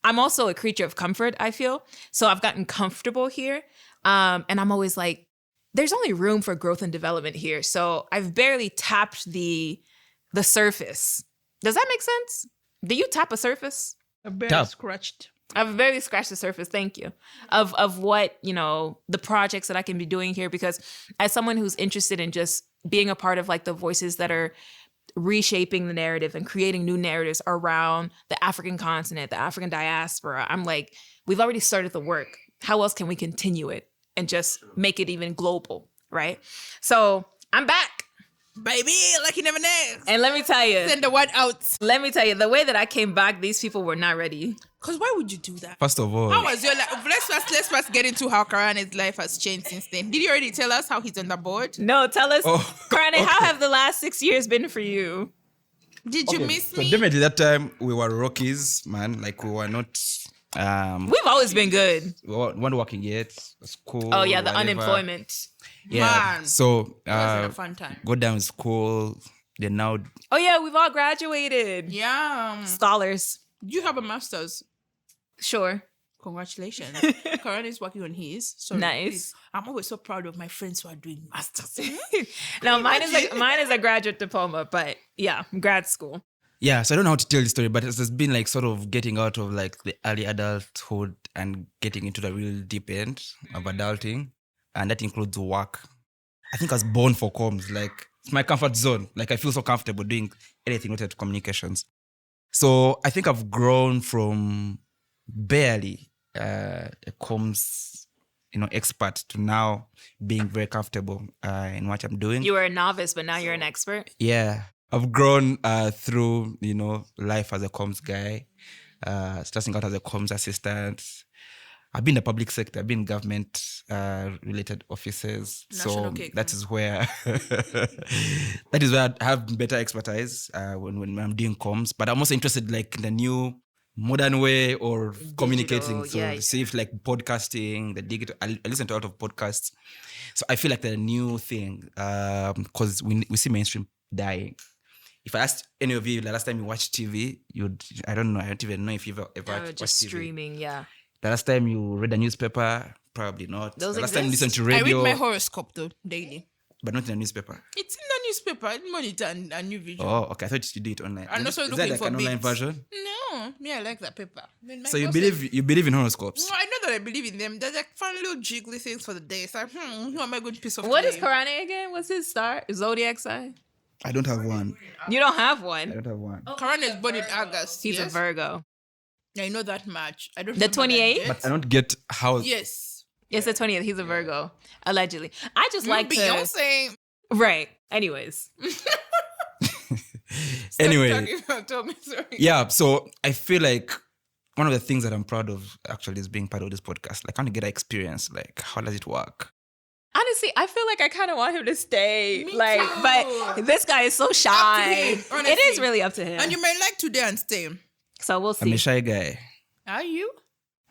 I'm also a creature of comfort, I feel. So I've gotten comfortable here. And I'm always like, there's only room for growth and development here. So I've barely tapped the surface. Does that make sense? Do you tap a surface? A bear Tap. scratched. I've barely scratched the surface, thank you, of what, the projects that I can be doing here. Because as someone who's interested in just being a part of like the voices that are reshaping the narrative and creating new narratives around the African continent, the African diaspora, I'm like, we've already started the work. How else can we continue it and just make it even global, right? So I'm back. Baby, like you never know. And let me tell you, Send the one out. the way that I came back, these people were not ready. Because why would you do that? First of all, How was your life? Let's first get into how Karane's life has changed since then. Did you already tell us how he's on the board? No, tell us, Oh, Karane, okay. how have the last 6 years been for you? Did you miss so me? definitely that time we were rookies, man. Like we were not. We've always been good. We weren't working yet. School. Oh yeah, the whatever. unemployment. Yeah. Man. So It was a fun time. go down school. Then now Oh yeah, we've all graduated. Yeah. Scholars. You have a master's. Sure. Congratulations. Karane is working on his. So Nice. please, I'm always so proud of my friends who are doing masters. No, mine is a graduate diploma, but yeah, grad school. yeah. So I don't know how to tell the story, but it's just been like sort of getting out of like the early adulthood and getting into the real deep end of adulting, and that includes work. I think I was born for comms. Like it's my comfort zone. Like I feel so comfortable doing anything related to communications. So I think I've grown from barely a comms, expert to now being very comfortable in what I'm doing. You were a novice, but now you're an expert. Yeah. I've grown through, life as a comms guy, starting out as a comms assistant. I've been in the public sector, I've been in government related offices. National So cake, that is where I have better expertise when I'm doing comms. But I'm also interested like in the new modern way or communicating. So yeah. see if like podcasting, the digital, I listen to a lot of podcasts. So I feel like the new thing, because we see mainstream dying. If I asked any of you the last time you watched TV, I don't know, I don't even know if you've ever watched Just TV. streaming, yeah. The last time you read a newspaper, probably not. Those The last time you exist. listened to I read radio, my horoscope though daily. but not in a newspaper. It's in the newspaper. I monitor and new vision. Oh, okay. I thought you did it online. I'm Is also that looking like for an online bits. version? No, me, I like that paper. Then my So you boss believe in horoscopes? said, I know that I believe in them. They're like fun little jiggly things for the day. It's like, who am I going to piss off What is today? Karane again? What's his star? Zodiac sign? I don't have one. You don't have I one. don't have one. Karane is born in August. He's a yes? Virgo. I know that much. I don't The remember that 28th? yet. But I don't get how. Yes. It's the 20th. He's a Virgo, allegedly. I just like to. Beyonce. Right. Anyways. Anyway, Tell me, sorry. yeah. So I feel like one of the things that I'm proud of actually is being part of this podcast. Like, I want to get an experience. Like, how does it work? Honestly, I feel like I kind of want him to stay. Me Like, too. but this guy is so shy. him, It honestly. is really up to him. And you might like today and stay. So we'll I'm a see. shy guy. Are you?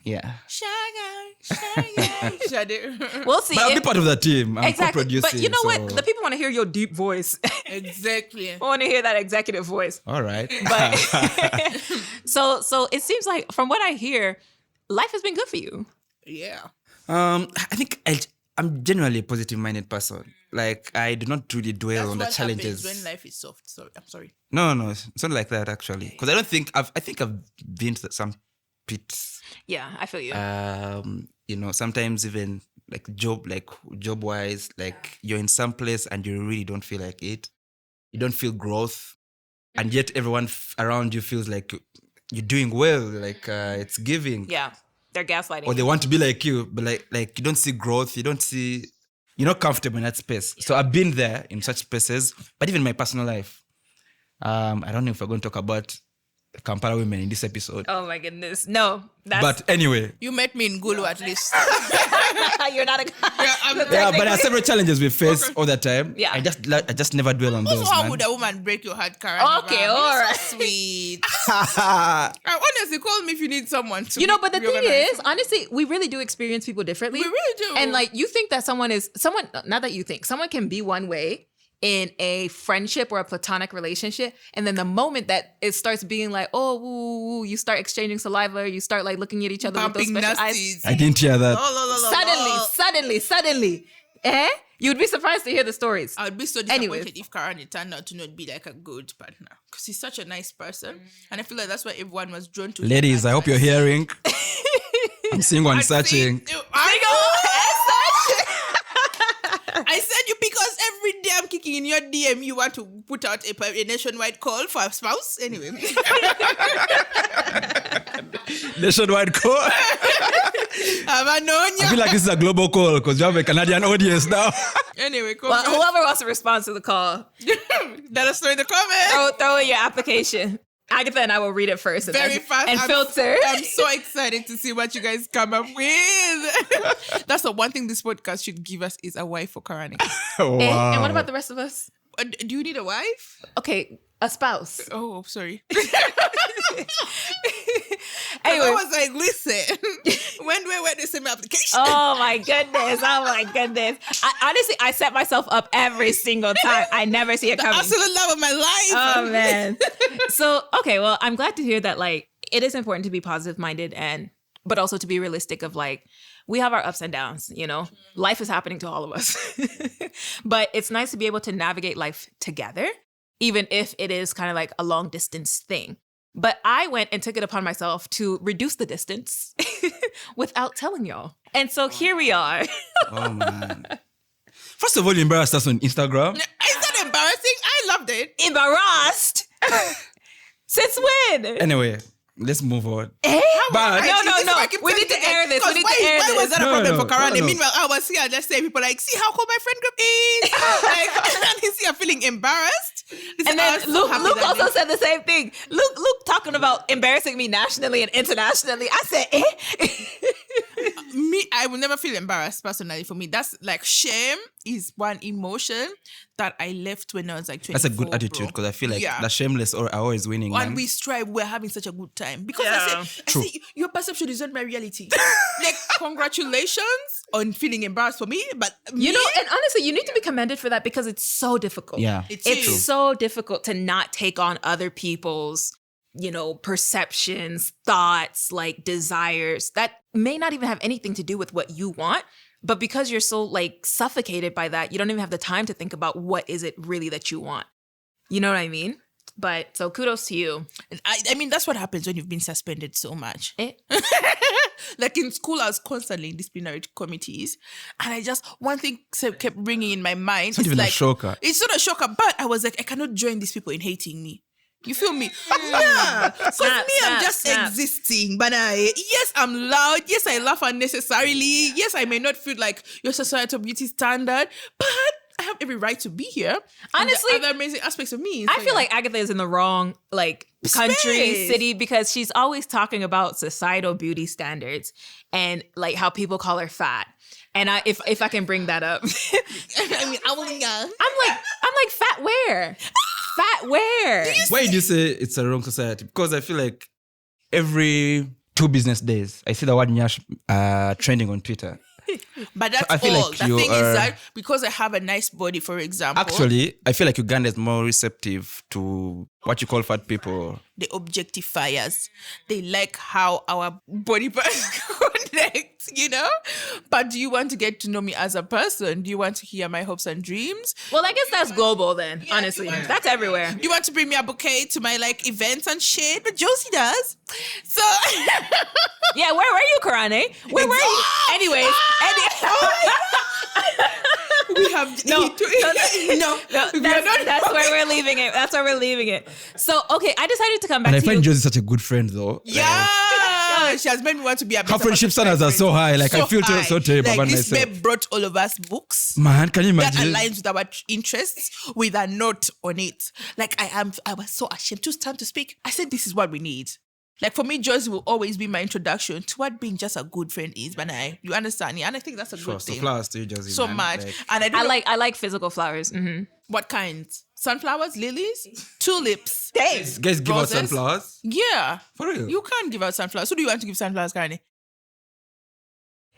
Yeah. Shy guy. Shy guy. Shade. We'll see. But I'll be If- part of the team. I'm exactly. co-producing. But you know so... what? The people want to hear your deep voice. Exactly. want to hear that executive voice. All right. But so it seems like from what I hear, life has been good for you. Yeah. I think I'm generally a positive-minded person. Like, I do not really dwell That's on the what challenges. happens when life is soft. Sorry, I'm sorry. No, it's not like that actually. Because I think I've been to some pits. Yeah, I feel you. You know, sometimes even job wise, like you're in some place and you really don't feel like it. You don't feel growth, and yet everyone around you feels like you're doing well. Like it's giving. Yeah, they're gaslighting. Or they want to be like you, but like you don't see growth. You're not comfortable in that space. So I've been there in such spaces, but even in my personal life. I don't know if we're going to talk about Kampala women in this episode. Oh my goodness, no. That's But anyway, You met me in Gulu at least. you're not a guy. yeah, but there are several challenges we face all the time. Yeah. I just never dwell on those, Also, how man. would a woman break your heart, Karane? Okay, You're all so right. Sweet. Honestly, call me if you need someone to. You know, but the thing reorganize. is, honestly, we really do experience people differently. We really do. And like, you think that someone, not that you think, someone can be one way in a friendship or a platonic relationship. And then the moment that it starts being like, oh, woo, woo, you start exchanging saliva, you start like looking at each other bumping with those special eyes. nasties. I didn't hear that. Suddenly, you'd be surprised to hear the stories. I would be so disappointed Anyways. if Karane turned out to not be like a good partner. Because he's such a nice person. And I feel like that's why everyone was drawn to him. Ladies, I hope you're hearing. I'm seeing one And searching. I said you because every day I'm kicking in your DM, you want to put out a nationwide call for a spouse. Anyway. Nationwide call. I've known I you. feel like this is a global call because you have a Canadian audience now. Anyway, come Well, on. whoever wants to respond to the call, Let us know in the comments. throw in your application. Agatha and I will read it first Very fast. and filter. I'm so excited to see what you guys come up with. That's the one thing this podcast should give us is a wife for Karane. And what about the rest of us? Do you need a wife? Okay, a spouse. Oh, sorry. Anyway. I was like, listen, when they send me application? Oh my goodness. I set myself up every single time. I never see it coming. Absolute love of my life. Oh man. So, okay, well, I'm glad to hear that like it is important to be positive minded but also to be realistic of like we have our ups and downs, you know. Life is happening to all of us. But it's nice to be able to navigate life together, even if it is kind of like a long distance thing. But I went and took it upon myself to reduce the distance without telling y'all. And so here we are. Oh man. First of all, you embarrassed us on Instagram. Is that embarrassing? I loved it. Embarrassed. Since when? Anyway, let's move on. But No. We need to air this. We need to air Why was this. that a problem for Karane? No. Meanwhile, I was here. Let's say people like, see how cool my friend group is. And he's here feeling embarrassed. And then Luke also said the same thing. Luke talking about embarrassing me nationally and internationally. I said, me, I will never feel embarrassed personally. For me, that's like shame is one emotion that I left when I was like 24. that's a good attitude because I feel like Yeah. the shameless are always winning. And Man. we strive, we're having such a good time. Because Yeah. I say, your perception is not my reality. Like, congratulations on feeling embarrassed for me. But you know, and honestly, you need to be commended for that because it's so difficult. Yeah. It's It's so difficult to not take on other people's, you know, perceptions, thoughts, like desires. That may not even have anything to do with what you want. But because you're so like suffocated by that, you don't even have the time to think about what is it really that you want. You know what I mean? But so kudos to you. I mean, that's what happens when you've been suspended so much. Eh? Like in school, I was constantly in disciplinary committees. And one thing kept ringing in my mind. It's not even a shocker. It's not a shocker, but I was like, I cannot join these people in hating me. You feel me? Yeah. Because I'm just existing. But yes, I'm loud. Yes, I laugh unnecessarily. Yes, I may not feel like your societal beauty standard, but I have every right to be here. Honestly, other amazing aspects of me. I feel like Agatha is in the wrong country, Space. city, because she's always talking about societal beauty standards and like how people call her fat. And if I can bring that up, I mean, I'm like fat where? Fat where? Why do you say it's a wrong society? Because I feel like every 2 business days, I see the word nyash trending on Twitter. But that's I feel all. like The you thing are- is that because I have a nice body, for example, Actually, I feel like Uganda is more receptive to what you call fat people. the objectifiers, they like how our body parts connect, you know? But do you want to get to know me as a person? Do you want to hear my hopes and dreams? Well, I guess that's global then, honestly. That's everywhere. Do you want to bring me a bouquet to my events and shit? But Josie does. So Yeah, where were you, Karane? Where were you? Anyways, we have No, we are not- that's where we're leaving it. That's where we're leaving it. So, okay, I decided to come back And I to find you. Josie such a good friend though. Yeah, she has made me want to be a Her better friendship standards are so high. Like I feel high. so terrible Like about this myself. babe brought all of us books Man, can you that imagine? aligns with our interests with a note on it. Like I was so ashamed to stand to speak. I said, this is what we need. Like for me, Josie will always be my introduction to what being just a good friend is. But you understand? Yeah, and I think that's a Sure, good so thing. flowers to you, Josie. So man. much. Like, And I don't know I like physical flowers. Mm-hmm. what kinds. Sunflowers, lilies, tulips. guys give out Roses. sunflowers. Yeah. For real. You can't give out sunflowers. Who do you want to give sunflowers, Karane?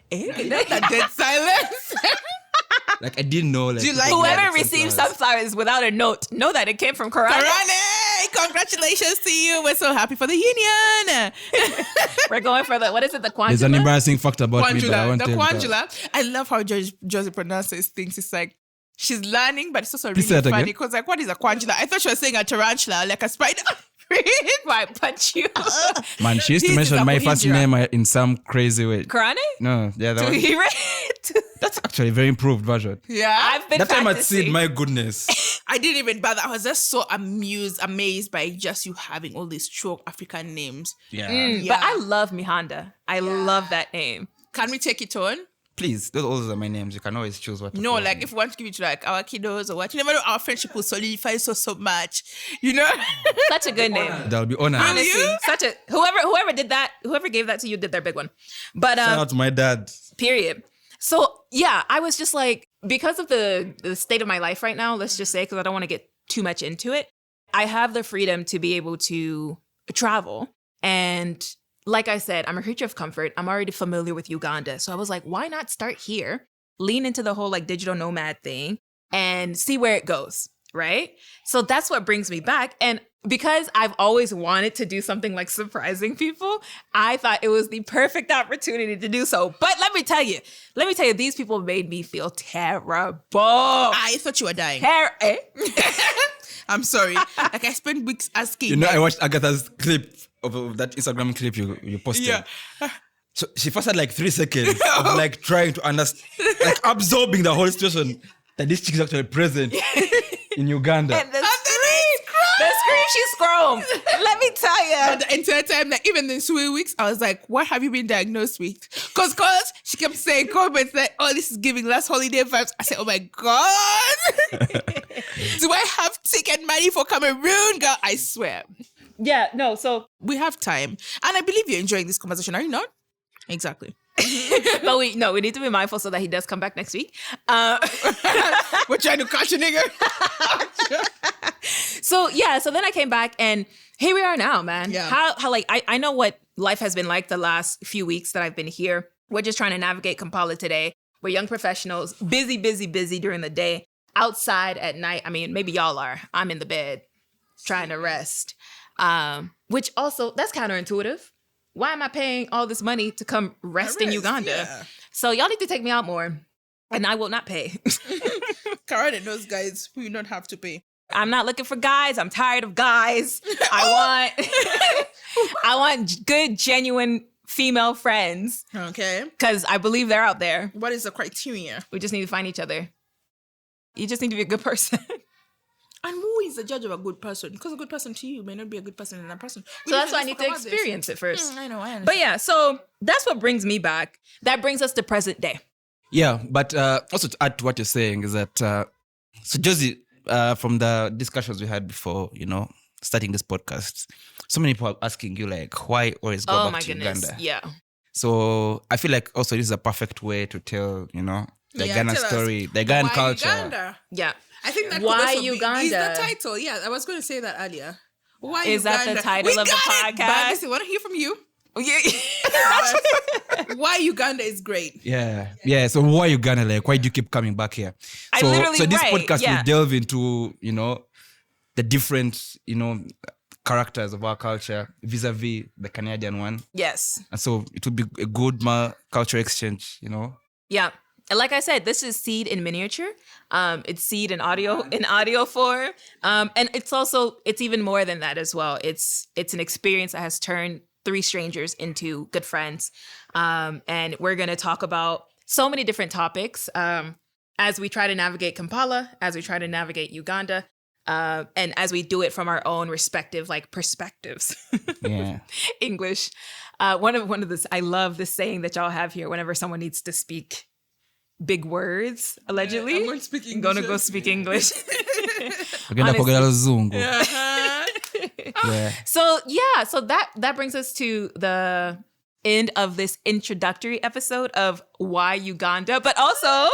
That's a dead silence. Like I didn't know. Like, Do you like people Whoever like receives sunflowers. sunflowers without a note, know that it came from Karane. Karane, congratulations to you. We're so happy for the union. We're going for what is it, the There's an quantula? embarrassing fact about me, but I Quandula, won't the tell you that. quandula. I love how Josie pronounces things. It's like she's learning, but it's also Please say really it funny again. because what is a quandula? I thought she was saying a tarantula, like a spider. Might punch you. Man, she used to This is mention a my first Mohindra. name in some crazy way. Karane? No, yeah, that To one. hear it? That's actually a very improved version. Yeah. I've been That time I'd practicing. seen, my goodness. I didn't even bother. I was just so amazed by just you having all these true African names. Yeah. But I love Mihanda. I love that name. Can we take it on? Please, those are my names. You can always choose what to No, call like me. if we want to give it to like our kiddos or what, you never know, our friendship will solidify so much, you know? Such a good name. That'll be honored. Honestly, such a whoever did that, whoever gave that to you did their big one. But Shout out to my dad. period. So yeah, I was just like, because of the state of my life right now, let's just say, because I don't want to get too much into it, I have the freedom to be able to travel. And like I said, I'm a creature of comfort. I'm already familiar with Uganda. So I was like, why not start here, lean into the whole like digital nomad thing and see where it goes, right? So that's what brings me back. And because I've always wanted to do something like surprising people, I thought it was the perfect opportunity to do so. But let me tell you, these people made me feel terrible. I thought you were dying. I'm sorry. Like I spent weeks asking. You know, I watched Agatha's clip of that Instagram clip you posted. Yeah. So she first had like 3 seconds of like trying to understand, like absorbing the whole situation that this chick is actually present in Uganda. And the scream she screamed. Let me tell you. And the entire time, like even in 2 weeks, I was like, what have you been diagnosed with? Because she kept saying comments like, oh, this is giving last holiday vibes. I said, oh my God. Do I have ticket money for Cameroon? Girl, I swear. Yeah, no, so We have time. And I believe you're enjoying this conversation, are you not? Exactly. but we need to be mindful so that he does come back next week. We're trying to catch a nigga. So then I came back and here we are now, man. Yeah. How like I know what life has been like the last few weeks that I've been here. We're just trying to navigate Kampala today. We're young professionals, busy during the day, outside at night. I mean, maybe y'all are. I'm in the bed trying to rest. Which also, that's counterintuitive. why am I paying all this money to come rest in Uganda? Yeah. So y'all need to take me out more, and I will not pay. Karane knows guys who you don't have to pay. I'm not looking for guys. I'm tired of guys. I want good, genuine female friends Okay. because I believe they're out there. What is the criteria? We just need to find each other. You just need to be a good person. And who is the judge of a good person? Because a good person to you may not be a good person in that person. So that's why I need to experience it first. I know. But yeah, so that's what brings me back. That brings us to present day. Yeah, but also to add to what you're saying is that so Josie, from the discussions we had before, starting this podcast, so many people are asking you like, why always go back to Uganda? Yeah. So I feel like also this is a perfect way to tell, the Ghana story, the Ghanaian culture. Uganda? Yeah. I think that Why could also Uganda? Is the title. Yeah, I was going to say that earlier. Why Is Uganda? that the title We of the got it, podcast? but listen, I want to hear from you. But why Uganda is great. Yeah. So why Uganda? Like, why do you keep coming back here? So this podcast will delve into, the different, characters of our culture vis-a-vis the Canadian one. Yes. And so it would be a good culture exchange, Yeah. And like I said, this is Seed in miniature. It's Seed in audio form. And it's even more than that as well. It's an experience that has turned 3 strangers into good friends. And we're going to talk about so many different topics as we try to navigate Kampala, as we try to navigate Uganda, and as we do it from our own respective perspectives. Yeah. English. One of this, I love this saying that y'all have here whenever someone needs to speak big words, allegedly. I'm going to speak English. Gonna go speak English. Agenda kogera luzungu. So that brings us to the end of this introductory episode of Why Uganda. But also,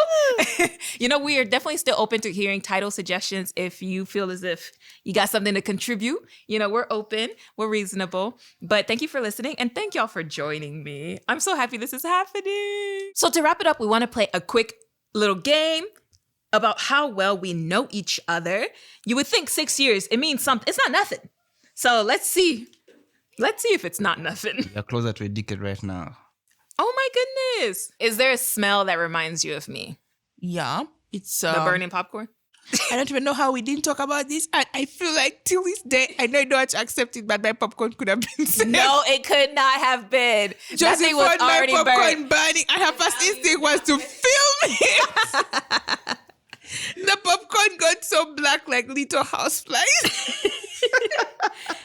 we are definitely still open to hearing title suggestions if you feel as if you got something to contribute. We're open, we're reasonable. But thank you for listening and thank y'all for joining me. I'm so happy this is happening. So to wrap it up, we want to play a quick little game about how well we know each other. You would think 6 years, it means something. It's not nothing. So let's see. Let's see if it's not nothing. You're closer to a decade right now. Oh my goodness. Is there a smell that reminds you of me? Yeah. It's The burning popcorn? I don't even know how we didn't talk about this. And I feel like till this day, I know I don't have to accept it, but my popcorn could have been saved. No, it could not have been. Josie thing was found my already popcorn burnt. burning, and her first instinct was to film it. The popcorn got so black like little houseflies.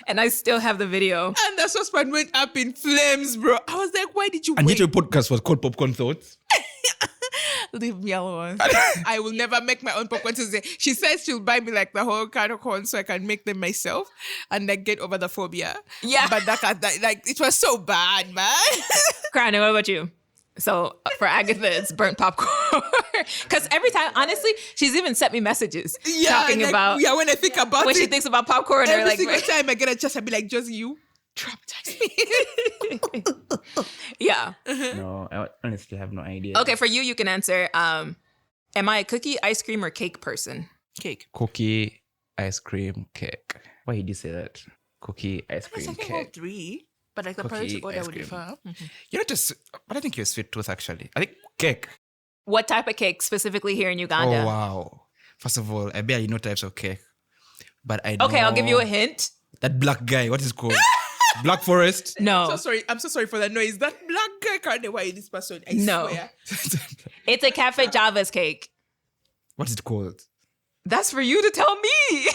And I still have the video. And the saucepan went up in flames, bro. I was like, why did you And wait? yet your podcast was called Popcorn Thoughts. Leave me alone. I will never make my own popcorn. She says she'll buy me like the whole kind of corn so I can make them myself and like get over the phobia. Yeah. But it was so bad, man. Karane, what about you? So for Agatha, it's burnt popcorn. Because every time, honestly, she's even sent me messages talking about when I think about what it. she thinks about popcorn. Every single time I get a chance, I'll be like, Josie, you traumatized me. Yeah. No, I honestly have no idea. Okay, for you, you can answer. Am I a cookie, ice cream, or cake person? Cake. Cookie, ice cream, cake. Why did you say that? Cookie, ice cream, I think all cake. 3. But like the Cookie, priority order ice would cream. differ. You're not but I think you're a sweet tooth actually. I think cake. What type of cake specifically here in Uganda? Oh wow. First of all, I barely know types of cake. But I know Okay, I'll give you a hint. that black guy, what is it called? Black Forest? No. I'm so sorry for that noise. That black guy can't why this person. I No. swear. It's a Cafe Java's cake. What is it called? That's for you to tell me.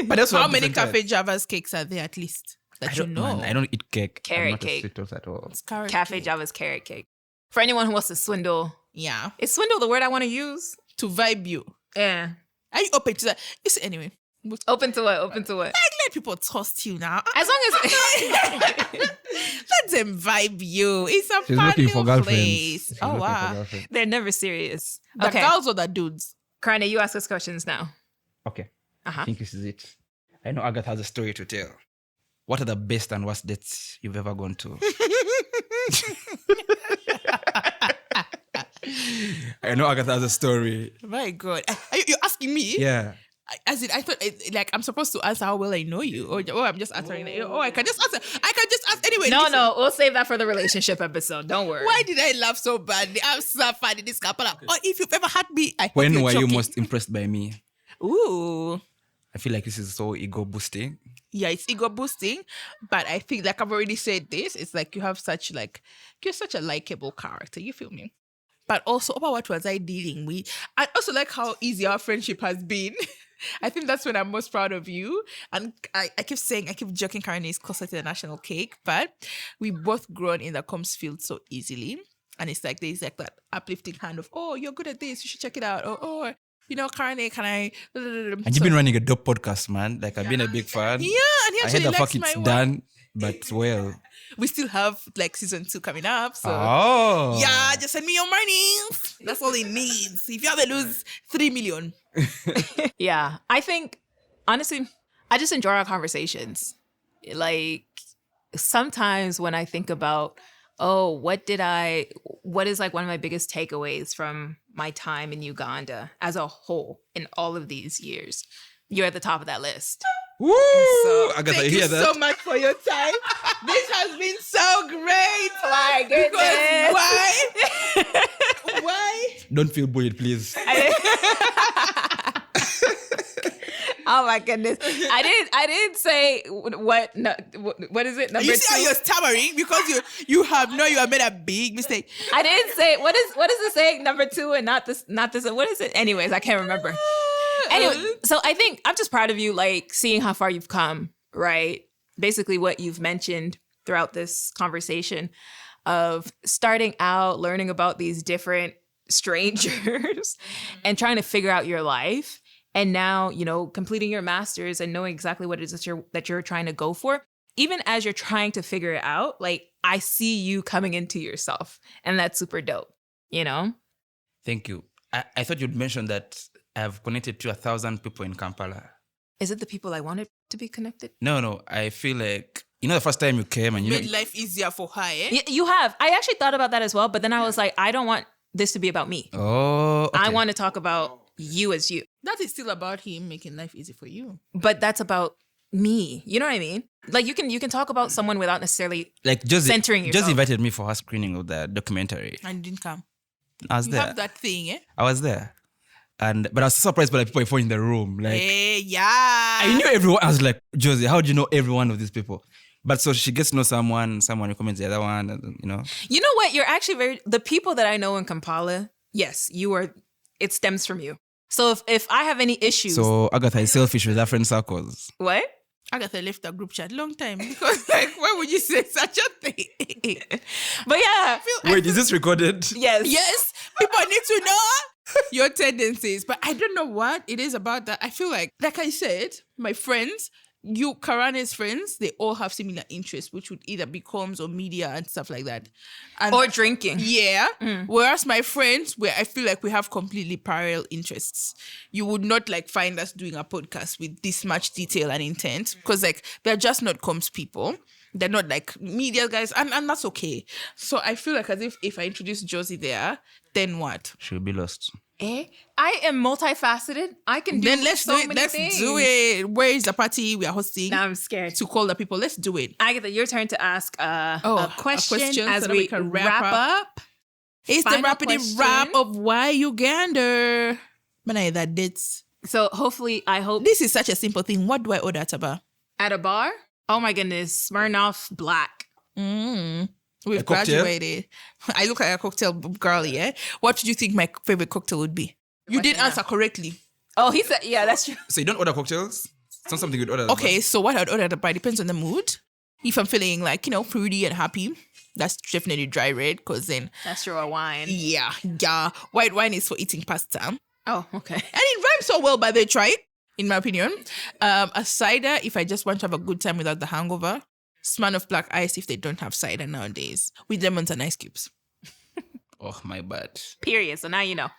But that's How what many different Cafe types. Java's cakes are there at least? That I you don't know. man, I don't eat cake. Carrot I'm not cake. a sweet tooth at all. It's carrot Cafe cake. Java's carrot cake. For anyone who wants to swindle. Yeah. Is swindle the word I want to use? To vibe you. Yeah. Are you open to that? Listen, anyway. Open to what? Open to what? Like, let people trust you now. As long as Let them vibe you. It's a She's fun looking for little girlfriends. place. She's Oh, looking for wow. girlfriends. they're never serious. The Okay. girls or the dudes? Karane, you ask us questions now. Okay. Uh-huh. I think this is it. I know Agatha has a story to tell. What are the best and worst dates you've ever gone to? I know Agatha has a story. My God. You're asking me? Yeah. As in, I thought, like, I'm supposed to answer how well I know you. Or I'm just answering. I can just Anyway, No, listen. we'll save that for the relationship episode. Don't worry. Why did I laugh so badly? I'm so funny, this couple. Or if you've ever had me, I hope When you're were you choking. most impressed by me? Ooh. I feel like this is so ego boosting. Yeah, it's ego boosting, but I think, like I've already said this, it's like you're such a likable character. You feel me? But also, about what was I dealing with? I also like how easy our friendship has been. I think that's when I'm most proud of you. And I keep joking, Karane is closer to the national cake, but we both grown in the comms field so easily. And it's like there's like that uplifting hand of, oh, you're good at this, you should check it out. Or Karane, can I? And you've been running a dope podcast, man. Like, I've been a big fan. Yeah, and he I actually heard the likes fuck my it's work. done, but well. We still have like season 2 coming up. So Oh. yeah, just send me your money. That's all it needs. If you ever lose 3 million. Yeah, I think, honestly, I just enjoy our conversations. Like, sometimes when I think about, what is like one of my biggest takeaways from my time in Uganda as a whole in all of these years, you're at the top of that list. Woo! So, Agatha, Thank you you hear that? so much for your time. This has been so great. My Because why? Don't feel bullied, please. Oh my goodness! I didn't say what. No, what is it? Number You see how 2. you're stammering because you have made a big mistake. I didn't say what is it saying? Number 2 and not this. What is it? Anyways, I can't remember. Anyway, so I think I'm just proud of you, like seeing how far you've come. Right, basically what you've mentioned throughout this conversation of starting out, learning about these different strangers, and trying to figure out your life. And now, completing your master's and knowing exactly what it is that you're trying to go for. Even as you're trying to figure it out, like I see you coming into yourself, and that's super dope. Thank you. I thought you'd mention that I've connected to 1,000 people in Kampala. Is it the people I wanted to be connected? No. I feel like, the first time you came and Made life easier for her, eh? Yeah, you have. I actually thought about that as well, but then I was like, I don't want this to be about me. Oh, okay. I want to talk about you as you. That is still about him making life easy for you. But that's about me. You know what I mean? Like you can talk about someone without necessarily like Josie, centering yourself. Josie invited me for her screening of the documentary. And you didn't come. I was You there. have that thing, eh? I was there. But I was surprised by the people I found in the room. Like, Yeah. I knew everyone. I was like, Josie, how do you know every one of these people? But so she gets to know someone recommends the other one, You know what? You're actually the people that I know in Kampala, yes, you are, it stems from you. So if I have any issues. So Agatha is selfish with her friend circles. What? Agatha left the group chat long time because why would you say such a thing? But yeah. Wait, is this recorded? Yes. Yes, people need to know your tendencies. But I don't know what it is about that. I feel like I said, my friends, Karane's friends, they all have similar interests, which would either be comms or media and stuff like that. And Or drinking. yeah. Whereas my friends, where I feel like we have completely parallel interests, you would not find us doing a podcast with this much detail and intent because they're just not comms people. They're not media guys, and that's okay. So I feel like as if I introduce Josie there, then what? She'll be lost. I am multifaceted. I can do Then let's so do it. many Let's things. do it. Where is the party we are hosting? Now I'm scared. To call the people. Let's do it. Agatha, your turn to ask a question as so that we can wrap up. It's the Final rapid question. wrap of why Uganda. Man, that dates. So hopefully, I hope This is such a simple thing. What do I order at a bar? at a bar. Oh my goodness, Smirnoff Black. We've A cocktail? graduated. I look like a cocktail girl, yeah? What do you think my favorite cocktail would be? You did answer correctly. Oh, he said, yeah, that's true. So you don't order cocktails? It's not something you'd order. at the Okay, so what I'd order at the bar depends on the mood. If I'm feeling fruity and happy, that's definitely dry red because then, That's true, a wine. yeah. White wine is for eating pasta. Oh, okay. And it rhymes so well, by the way, try it, in my opinion. A cider, if I just want to have a good time without the hangover. Smirnoff Black Ice if they don't have cider nowadays. With lemons and ice cubes. bar. Oh, my bad. Period. So now you know.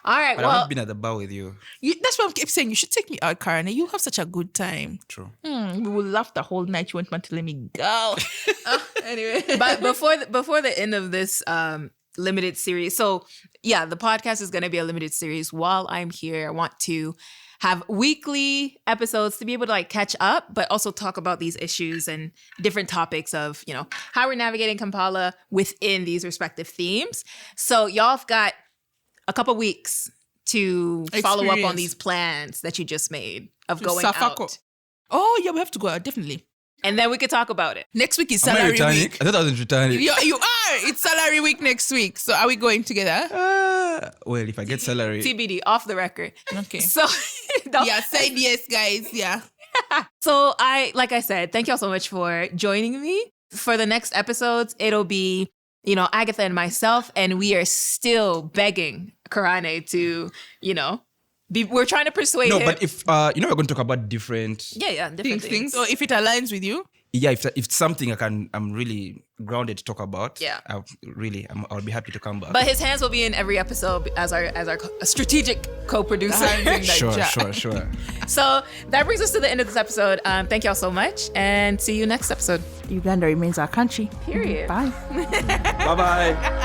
All right, But I've well, not been at the bar with you. That's why I keep saying you should take me out, Karane. You'll have such a good time. True. We will laugh the whole night. You won't want to let me go. Anyway. but before the end of this limited series, so yeah, the podcast is going to be a limited series. While I'm here, I want to have weekly episodes to be able to like catch up, but also talk about these issues and different topics of, you know, how we're navigating Kampala within these respective themes. So y'all have got a couple weeks to follow up on these plans that you just made of going out. Oh, yeah, we have to go out, definitely. And then we could talk about it. Next week is Am I salary returning? week. I thought I was returning. You are. It's salary week next week. So are we going together? Well, if I get salary. TBD, off the record. Okay. So, yeah, say yes, guys. Yeah. So like I said, thank y'all so much for joining me. For the next episodes, it'll be, you know, Agatha and myself, and we are still begging Karane to, you know, we're trying to persuade him. No, but if, you know, we're going to talk about different... different things. So if it aligns with you. Yeah, if it's something I'm really grounded to talk about, yeah, I'll be happy to come back. But his hands will be in every episode as our strategic co-producer. Sure. So that brings us to the end of this episode. Thank y'all so much, and see you next episode. Uganda remains our country. Period. Bye. Bye-bye.